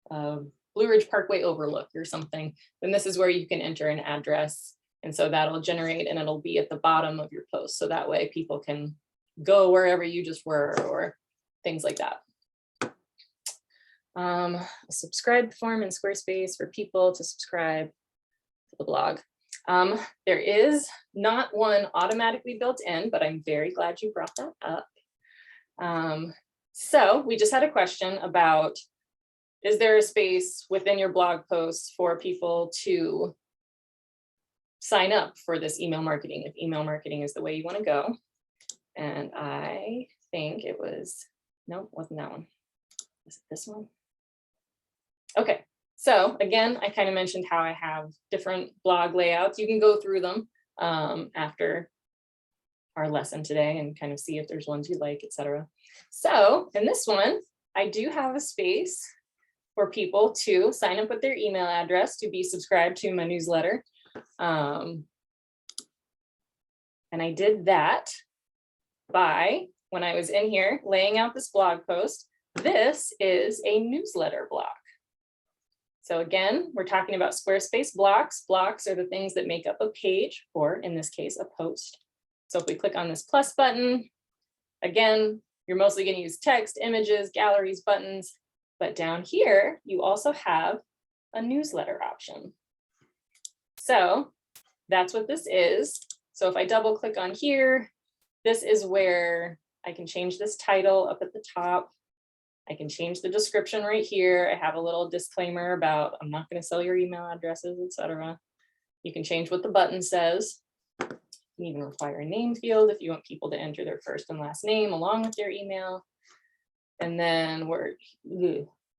Blue Ridge Parkway Overlook or something, then this is where you can enter an address. And so that'll generate and it'll be at the bottom of your post. So that way people can go wherever you just were or things like that. A subscribe form in Squarespace for people to subscribe to the blog. There is not one automatically built in, but I'm very glad you brought that up. So we just had a question about, is there a space within your blog posts for people to sign up for this email marketing, if email marketing is the way you want to go? And I think it was, no, wasn't that one. Was it this one? Okay, so again, I kind of mentioned how I have different blog layouts. You can go through them after our lesson today and kind of see if there's ones you like, etc. So in this one, I do have a space for people to sign up with their email address to be subscribed to my newsletter. And I did that by, when I was in here laying out this blog post, this is a newsletter block. So again, we're talking about Squarespace blocks. Blocks are the things that make up a page, or in this case, a post. So if we click on this plus button, again, you're mostly going to use text, images, galleries, buttons. But down here, you also have a newsletter option. So that's what this is. So if I double click on here, this is where I can change this title up at the top. I can change the description right here. I have a little disclaimer about I'm not going to sell your email addresses, etc. You can change what the button says. You can even require a name field if you want people to enter their first and last name along with their email. And then we're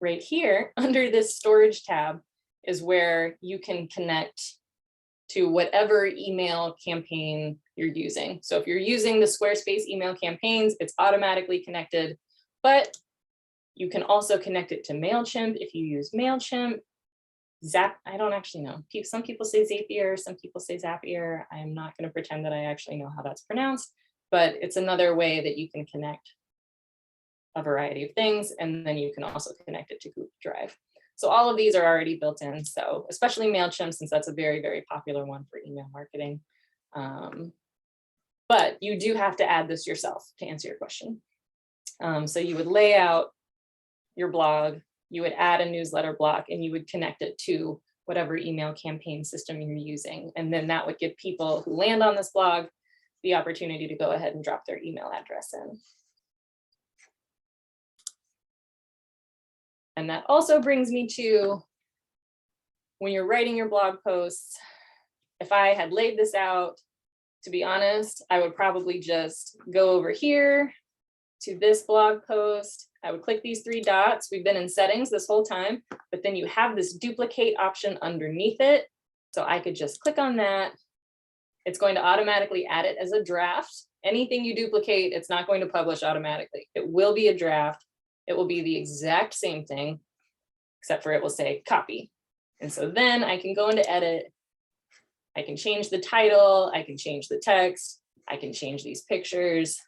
right here under this storage tab is where you can connect to whatever email campaign you're using. So if you're using the Squarespace email campaigns, it's automatically connected, but you can also connect it to MailChimp if you use MailChimp. I don't actually know. Some people say Zapier, some people say Zapier. I'm not going to pretend that I actually know how that's pronounced, but it's another way that you can connect a variety of things. And then you can also connect it to Google Drive. So all of these are already built in. So especially MailChimp, since that's a very, very popular one for email marketing. But you do have to add this yourself to answer your question. So you would lay out your blog, you would add a newsletter block, and you would connect it to whatever email campaign system you're using. And then that would give people who land on this blog the opportunity to go ahead and drop their email address in. And that also brings me to when you're writing your blog posts, if I had laid this out, to be honest, I would probably just go over here to this blog post. I would click these three dots. We've been in settings this whole time, but then you have this duplicate option underneath it. So I could just click on that. It's going to automatically add it as a draft. Anything you duplicate, it's not going to publish automatically. It will be a draft. It will be the exact same thing, except for it will say copy. And so then I can go into edit. I can change the title. I can change the text. I can change these pictures,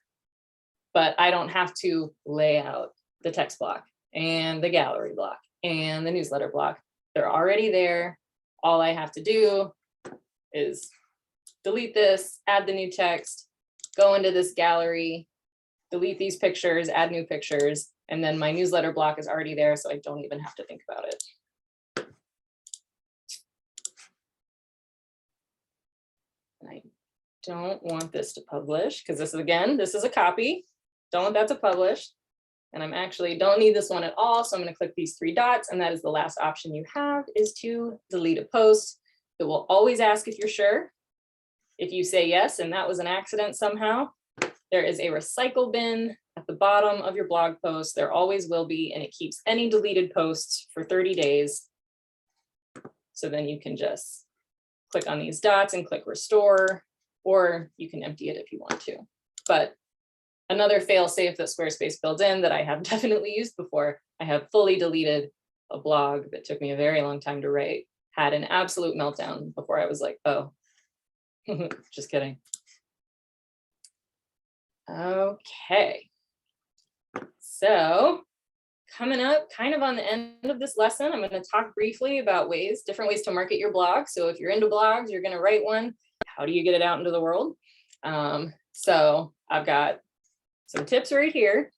but I don't have to lay out the text block and the gallery block and the newsletter block. They're already there. All I have to do is delete this, add the new text, go into this gallery, delete these pictures, add new pictures, and then my newsletter block is already there, so I don't even have to think about it. And I don't want this to publish because this is, again, this is a copy. Don't want that to publish. And I'm actually don't need this one at all. So I'm going to click these three dots, and that is the last option you have, is to delete a post. It will always ask if you're sure. If you say yes, and that was an accident somehow, there is a recycle bin at the bottom of your blog post. There always will be, and it keeps any deleted posts for 30 days. So then you can just click on these dots and click restore, or you can empty it if you want to. But another fail safe that Squarespace builds in that I have definitely used before, I have fully deleted a blog that took me a very long time to write, had an absolute meltdown before I was like, oh, just kidding. Okay. So coming up kind of on the end of this lesson, I'm going to talk briefly about different ways to market your blog. So if you're into blogs, you're going to write one. How do you get it out into the world? So I've got some tips right here.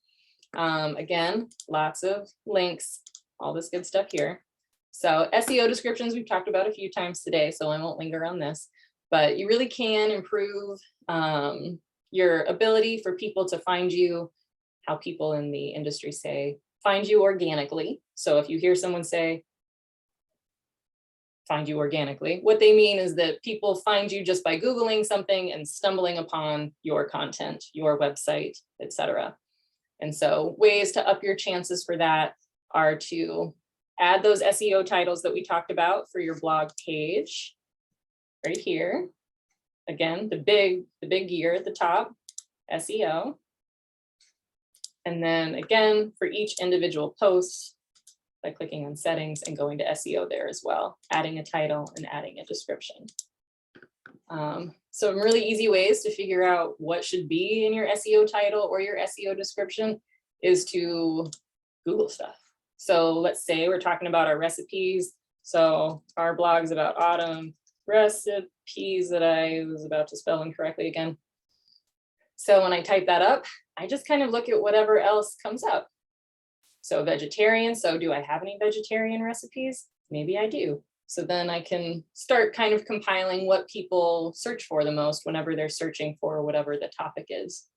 Again, lots of links, all this good stuff here. So SEO descriptions we've talked about a few times today, so I won't linger on this, but you really can improve your ability for people to find you, how people in the industry say, find you organically. So if you hear someone say, find you organically, what they mean is that people find you just by Googling something and stumbling upon your content, your website, etc. And so ways to up your chances for that are to add those SEO titles that we talked about for your blog page right here. Again, the big gear at the top, SEO. And then again, for each individual post, by clicking on settings and going to SEO there as well, adding a title and adding a description. Some really easy ways to figure out what should be in your SEO title or your SEO description is to Google stuff. So let's say we're talking about our recipes. So our blog's about autumn recipes that I was about to spell incorrectly again. So when I type that up, I just kind of look at whatever else comes up. So vegetarian, so do I have any vegetarian recipes? Maybe I do. So then I can start kind of compiling what people search for the most whenever they're searching for whatever the topic is.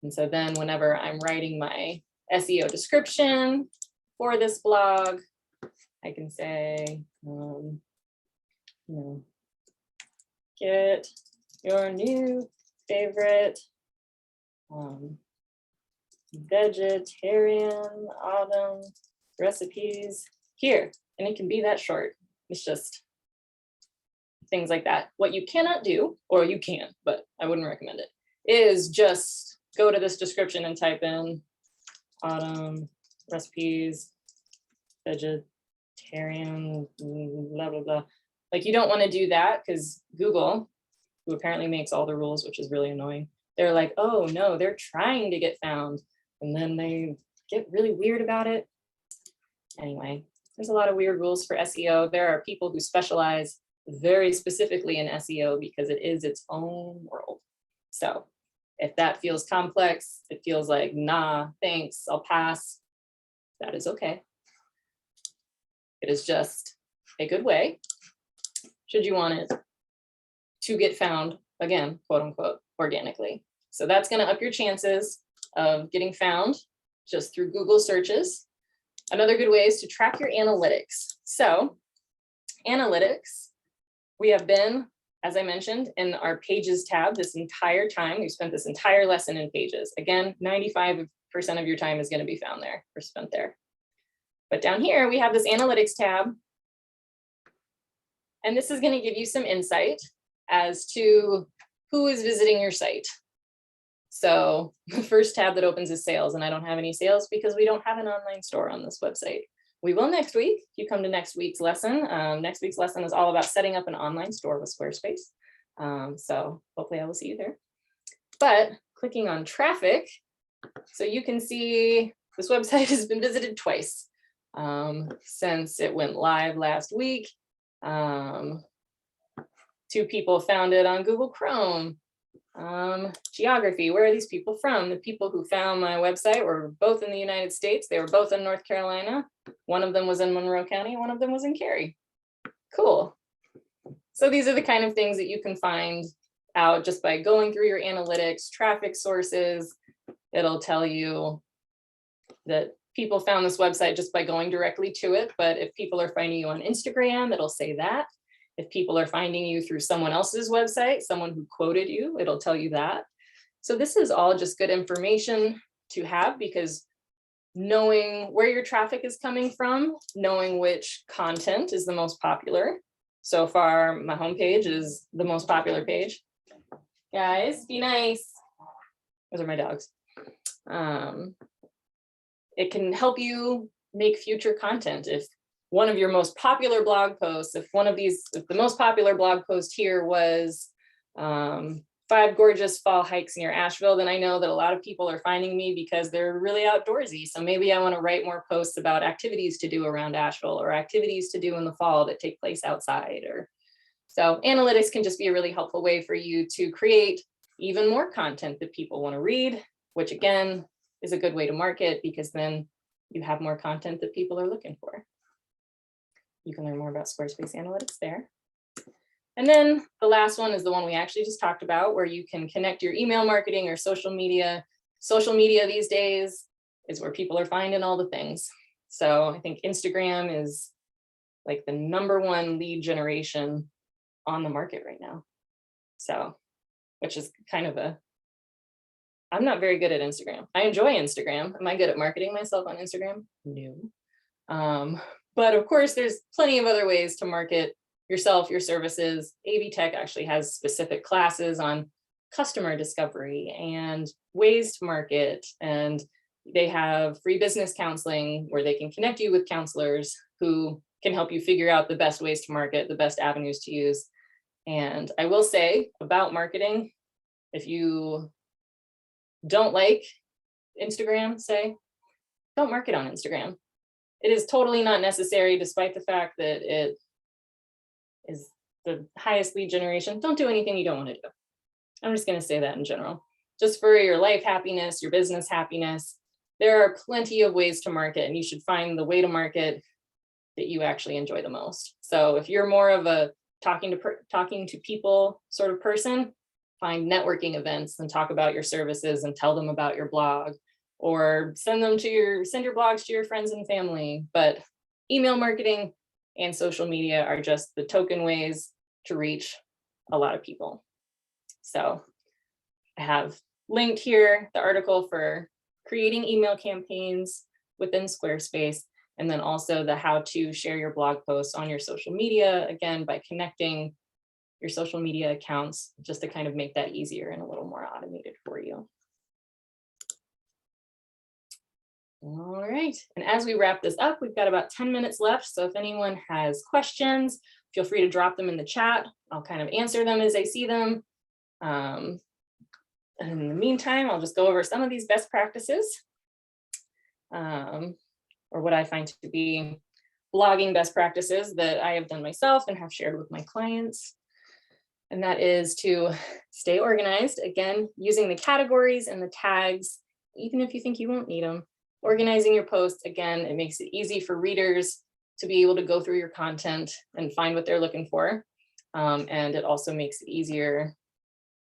And so then whenever I'm writing my SEO description for this blog, I can say, get your new favorite vegetarian autumn recipes here. And it can be that short. It's just things like that. What you cannot do, or you can, but I wouldn't recommend it, is just go to this description and type in autumn recipes, vegetarian, blah, blah, blah. Like you don't want to do that because Google, who apparently makes all the rules, which is really annoying, they're like, oh no, they're trying to get found. And then they get really weird about it. Anyway, there's a lot of weird rules for SEO. There are people who specialize very specifically in SEO because it is its own world. So if that feels complex, it feels like, nah, thanks, I'll pass, that is okay. It is just a good way, should you want it, to get found, again, quote unquote, organically. So that's going to up your chances of getting found just through Google searches. Another good way is to track your analytics. So analytics, we have been, as I mentioned, in our pages tab this entire time. We've spent this entire lesson in pages. Again, 95% of your time is going to be found there or spent there. But down here, we have this analytics tab. And this is going to give you some insight as to who is visiting your site. So the first tab that opens is sales, and I don't have any sales because we don't have an online store on this website. We will next week, if you come to next week's lesson. Next week's lesson is all about setting up an online store with Squarespace. So hopefully I will see you there. But clicking on traffic, so you can see this website has been visited twice since it went live last week. 2 people found it on Google Chrome. Geography, where are these people from? The people who found my website were both in the United States. They were both in North Carolina. One of them was in Monroe County. One of them was in Cary. Cool. So these are the kind of things that you can find out just by going through your analytics, traffic sources. It'll tell you that people found this website just by going directly to it. But if people are finding you on Instagram, it'll say that. If people are finding you through someone else's website, someone who quoted you, it'll tell you that. So this is all just good information to have, because knowing where your traffic is coming from, knowing which content is the most popular. So far, my homepage is the most popular page. Guys, be nice. Those are my dogs. It can help you make future content. If one of your most popular blog posts, if the most popular blog post here was 5 gorgeous fall hikes near Asheville, then I know that a lot of people are finding me because they're really outdoorsy. So maybe I want to write more posts about activities to do around Asheville, or activities to do in the fall that take place outside. So analytics can just be a really helpful way for you to create even more content that people want to read, which again is a good way to market, because then you have more content that people are looking for. You can learn more about Squarespace analytics there. And then the last one is the one we actually just talked about, where you can connect your email marketing or social media. Social media these days is where people are finding all the things. So I think Instagram is like the #1 lead generation on the market right now. So, which is kind of I'm not very good at Instagram. I enjoy Instagram. Am I good at marketing myself on Instagram? No. But of course, there's plenty of other ways to market yourself, your services. AV Tech actually has specific classes on customer discovery and ways to market. And they have free business counseling where they can connect you with counselors who can help you figure out the best ways to market, the best avenues to use. And I will say about marketing, if you don't like Instagram, say, don't market on Instagram. It is totally not necessary, despite the fact that it is the highest lead generation. Don't do anything you don't want to do. I'm just going to say that in general. Just for your life happiness, your business happiness, there are plenty of ways to market, and you should find the way to market that you actually enjoy the most. So if you're more of a talking to people sort of person, find networking events and talk about your services and tell them about your blog, or send your blogs to your friends and family. But email marketing and social media are just the token ways to reach a lot of people. So I have linked here the article for creating email campaigns within Squarespace, and then also the how to share your blog posts on your social media, again, by connecting your social media accounts, just to kind of make that easier and a little more automated for you. All right, and as we wrap this up, we've got about 10 minutes left. So if anyone has questions, feel free to drop them in the chat. I'll kind of answer them as I see them. And in the meantime, I'll just go over some of these best practices, or what I find to be blogging best practices that I have done myself and have shared with my clients. And that is to stay organized, again, using the categories and the tags, even if you think you won't need them. Organizing your posts, again, it makes it easy for readers to be able to go through your content and find what they're looking for. And it also makes it easier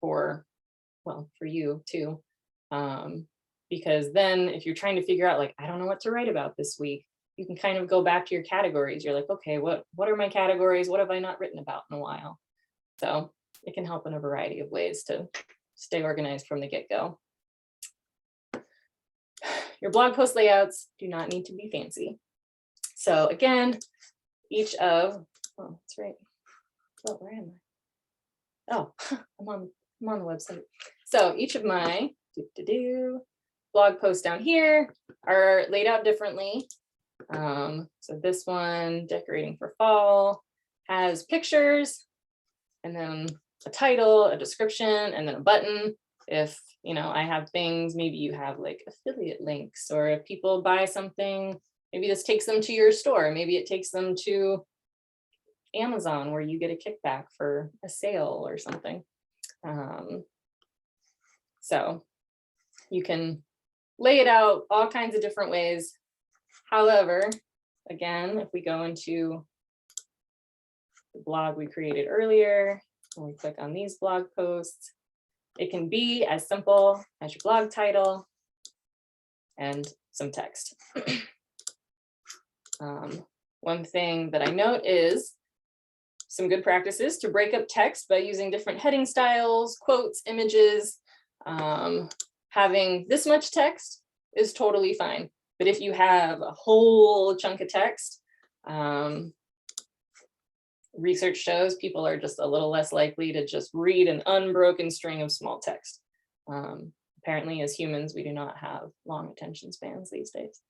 for you too. Because then if you're trying to figure out, like, I don't know what to write about this week, you can kind of go back to your categories. You're like, okay, what are my categories? What have I not written about in a while? So it can help in a variety of ways to stay organized from the get-go. Your blog post layouts do not need to be fancy. So again, that's right. Oh, where am I? Oh, I'm on the website. So each of my blog posts down here are laid out differently. So this one, decorating for fall, has pictures, and then a title, a description, and then a button. If I have things, maybe you have like affiliate links, or if people buy something, maybe this takes them to your store. Maybe it takes them to Amazon, where you get a kickback for a sale or something. So you can lay it out all kinds of different ways. However, again, if we go into the blog we created earlier, and we click on these blog posts, it can be as simple as your blog title and some text. One thing that I note is some good practices to break up text by using different heading styles, quotes, images. Having this much text is totally fine. But if you have a whole chunk of text, research shows people are just a little less likely to just read an unbroken string of small text. Apparently, as humans, we do not have long attention spans these days.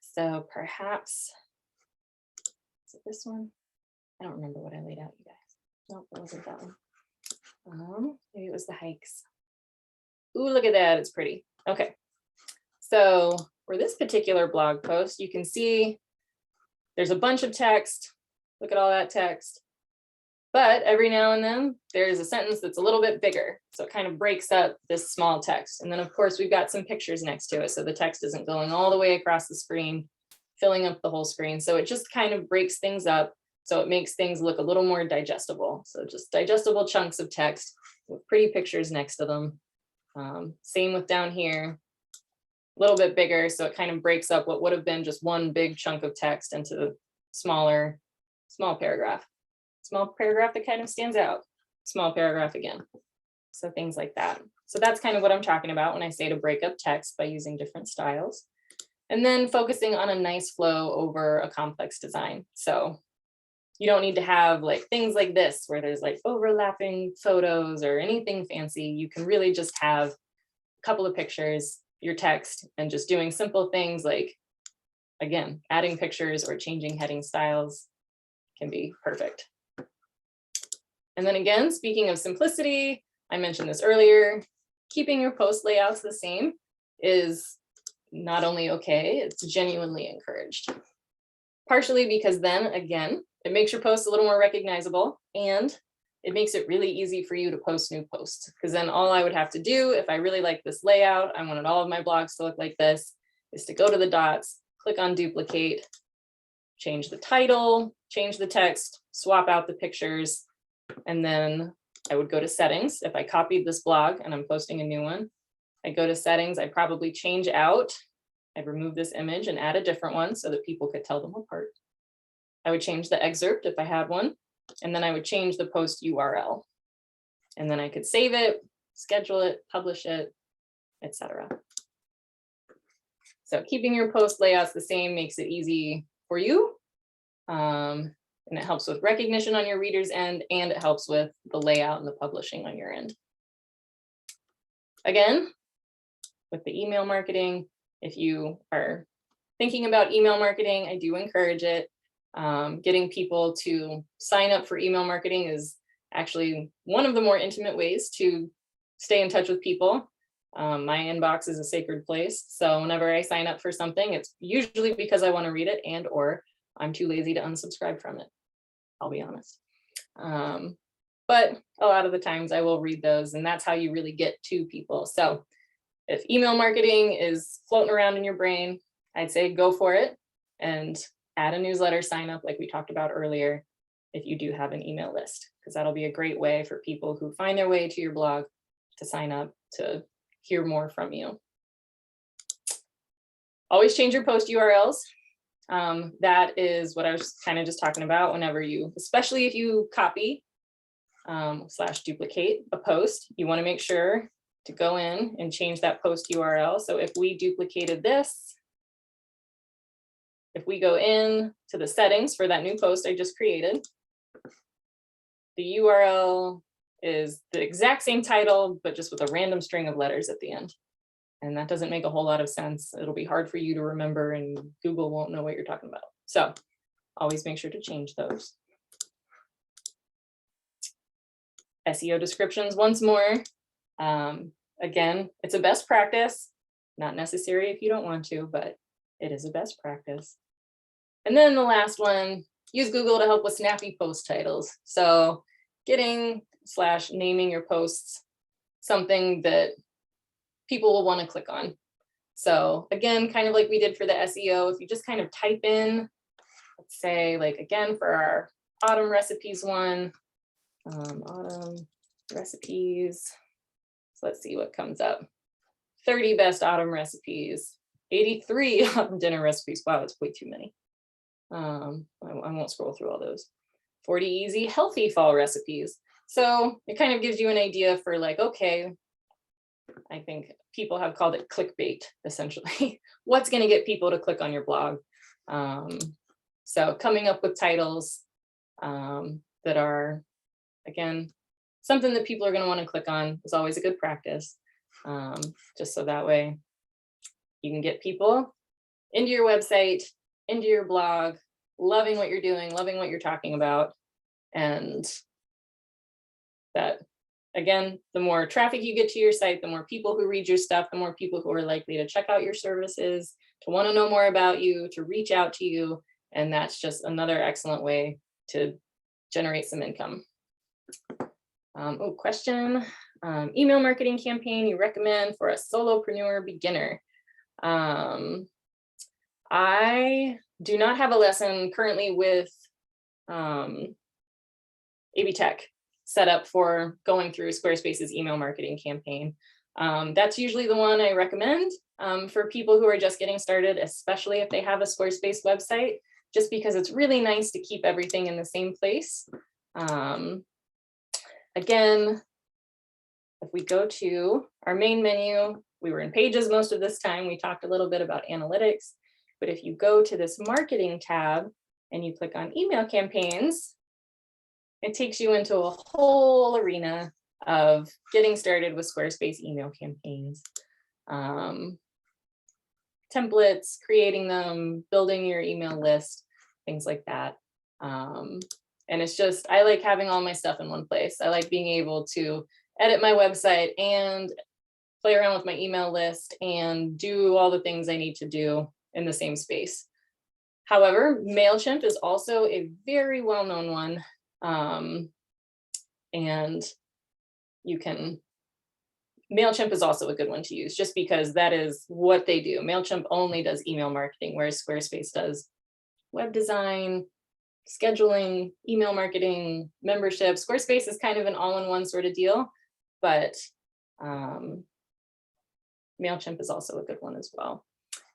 So perhaps, is it this one? I don't remember what I laid out, you guys. Nope, it wasn't that one. Maybe it was the hikes. Ooh, look at that, it's pretty. Okay, so for this particular blog post, you can see there's a bunch of text. Look at all that text. But every now and then there's a sentence that's a little bit bigger. So it kind of breaks up this small text. And then of course we've got some pictures next to it. So the text isn't going all the way across the screen, filling up the whole screen. So it just kind of breaks things up. So it makes things look a little more digestible. So just digestible chunks of text with pretty pictures next to them. Same with down here, a little bit bigger. So it kind of breaks up what would have been just one big chunk of text into a small paragraph. Small paragraph that kind of stands out, small paragraph again. So things like that. So that's kind of what I'm talking about when I say to break up text by using different styles. And then focusing on a nice flow over a complex design. So you don't need to have like things like this where there's like overlapping photos or anything fancy. You can really just have a couple of pictures, your text, and just doing simple things like, again, adding pictures or changing heading styles can be perfect. And then again, speaking of simplicity, I mentioned this earlier, keeping your post layouts the same is not only okay, it's genuinely encouraged. Partially because then, again, it makes your post a little more recognizable and it makes it really easy for you to post new posts. Because then all I would have to do, if I really like this layout, I wanted all of my blogs to look like this, is to go to the dots, click on duplicate, change the title, change the text, swap out the pictures, and then I would go to settings. If I copied this blog and I'm posting a new one, I go to settings, I probably change out, I'd remove this image and add a different one so that people could tell them apart. I would change the excerpt if I had one, and then I would change the post URL. And then I could save it, schedule it, publish it, etc. So keeping your post layouts the same makes it easy for you. And it helps with recognition on your reader's end, and it helps with the layout and the publishing on your end. Again, with the email marketing, if you are thinking about email marketing, I do encourage it. Getting people to sign up for email marketing is actually one of the more intimate ways to stay in touch with people. My inbox is a sacred place. So whenever I sign up for something, it's usually because I want to read it and or I'm too lazy to unsubscribe from it. I'll be honest. But a lot of the times I will read those, and that's how you really get to people. So if email marketing is floating around in your brain, I'd say go for it and add a newsletter sign up like we talked about earlier if you do have an email list, because that'll be a great way for people who find their way to your blog to sign up to hear more from you. Always change your post URLs. That is what I was kind of just talking about. Whenever you, especially if you copy / duplicate a post, you want to make sure to go in and change that post URL. So if we duplicated this, if we go in to the settings for that new post I just created, the URL is the exact same title, but just with a random string of letters at the end. And that doesn't make a whole lot of sense. It'll be hard for you to remember and Google won't know what you're talking about. So always make sure to change those. SEO descriptions once more. Again, it's a best practice, not necessary if you don't want to, but it is a best practice. And then the last one, use Google to help with snappy post titles. So getting / naming your posts something that people will want to click on. So again, kind of like we did for the SEO, if you just kind of type in, let's say like again for our autumn recipes one, autumn recipes. So let's see what comes up. 30 best autumn recipes, 83 autumn dinner recipes. Wow, that's way too many. I won't scroll through all those. 40 easy, healthy fall recipes. So it kind of gives you an idea for like, okay, I think people have called it clickbait, essentially. What's going to get people to click on your blog? So coming up with titles that are, again, something that people are going to want to click on is always a good practice. Just so that way you can get people into your website, into your blog, loving what you're doing, loving what you're talking about. And that, again, the more traffic you get to your site, the more people who read your stuff, the more people who are likely to check out your services, to want to know more about you, to reach out to you. And that's just another excellent way to generate some income. Oh, question. Email marketing campaign you recommend for a solopreneur beginner? I do not have a lesson currently with AB Tech set up for going through Squarespace's email marketing campaign. That's usually the one I recommend for people who are just getting started, especially if they have a Squarespace website, just because it's really nice to keep everything in the same place. Again, if we go to our main menu, we were in Pages most of this time. We talked a little bit about analytics, but if you go to this marketing tab and you click on email campaigns, it takes you into a whole arena of getting started with Squarespace email campaigns. Templates, creating them, building your email list, things like that. And it's just, I like having all my stuff in one place. I like being able to edit my website and play around with my email list and do all the things I need to do in the same space. However, MailChimp is also a very well-known one. And MailChimp is also a good one to use just because that is what they do. MailChimp only does email marketing, whereas Squarespace does web design, scheduling, email marketing, membership. Squarespace is kind of an all-in-one sort of deal, but MailChimp is also a good one as well.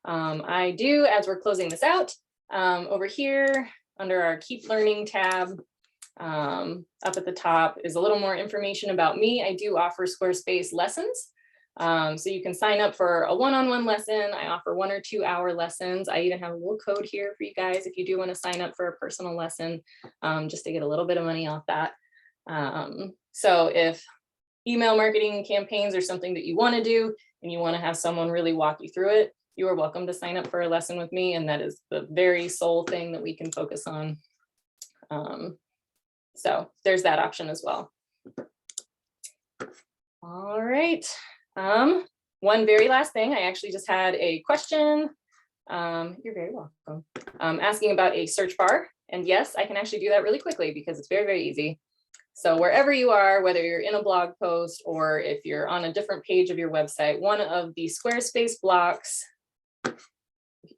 I do, as we're closing this out, over here under our Keep Learning tab, up at the top is a little more information about me. I do offer Squarespace lessons. So you can sign up for a one-on-one lesson. I offer 1 or 2 hour lessons. I even have a little code here for you guys if you do want to sign up for a personal lesson, just to get a little bit of money off that. So if email marketing campaigns are something that you want to do and you want to have someone really walk you through it, you are welcome to sign up for a lesson with me. And that is the very sole thing that we can focus on. So there's that option as well. All right. One very last thing, I actually just had a question. You're very welcome. Asking about a search bar. And yes, I can actually do that really quickly because it's very, very easy. So wherever you are, whether you're in a blog post or if you're on a different page of your website, one of the Squarespace blocks,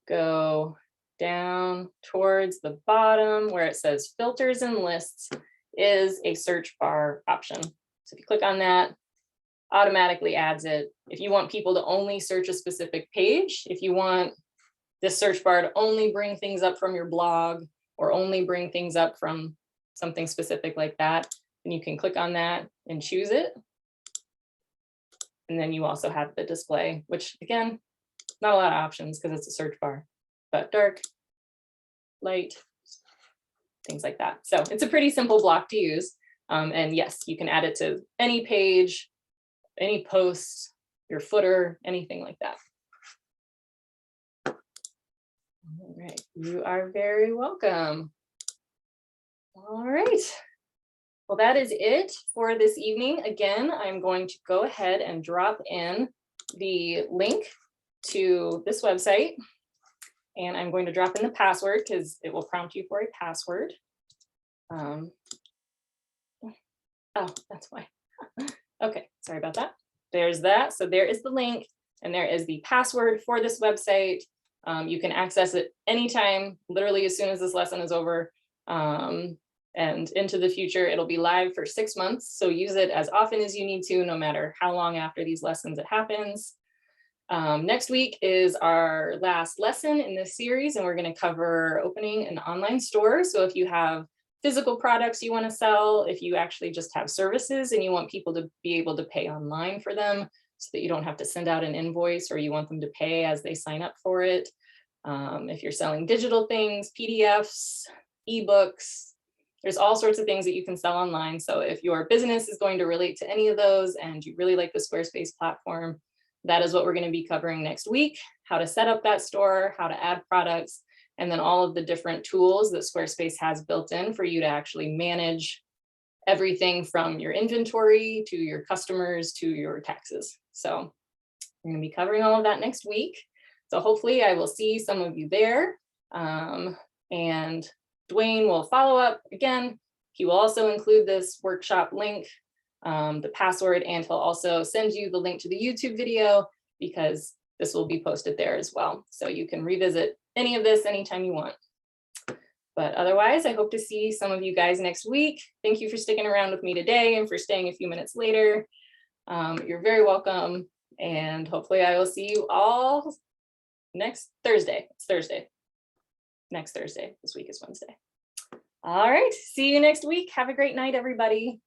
go down towards the bottom where it says filters and lists is a search bar option. So if you click on that, automatically adds it. If you want people to only search a specific page, if you want this search bar to only bring things up from your blog or only bring things up from something specific like that, then you can click on that and choose it. And then you also have the display, which again, not a lot of options because it's a search bar, but dark, light, things like that. So it's a pretty simple block to use. And yes, you can add it to any page, any post, your footer, anything like that. All right, you are very welcome. All right, well, that is it for this evening. Again, I'm going to go ahead and drop in the link to this website, and I'm going to drop in the password because it will prompt you for a password. Oh, that's why. Okay, sorry about that. There's that. So there is the link and there is the password for this website. You can access it anytime, literally as soon as this lesson is over. And into the future, it'll be live for 6 months. So use it as often as you need to, no matter how long after these lessons it happens. Next week is our last lesson in this series, and we're going to cover opening an online store. So if you have physical products you want to sell, if you actually just have services and you want people to be able to pay online for them, so that you don't have to send out an invoice or you want them to pay as they sign up for it. If you're selling digital things, PDFs, ebooks, there's all sorts of things that you can sell online. So if your business is going to relate to any of those and you really like the Squarespace platform, that is what we're going to be covering next week: how to set up that store, how to add products, and then all of the different tools that Squarespace has built in for you to actually manage everything from your inventory to your customers to your taxes. So we're going to be covering all of that next week. So hopefully I will see some of you there. And Dwayne will follow up again. He will also include this workshop link, the password, and he'll also send you the link to the YouTube video, because this will be posted there as well. So you can revisit any of this anytime you want. But otherwise, I hope to see some of you guys next week. Thank you for sticking around with me today and for staying a few minutes later. You're very welcome. And hopefully I will see you all next Thursday. It's Thursday. Next Thursday. This week is Wednesday. All right. See you next week. Have a great night, everybody.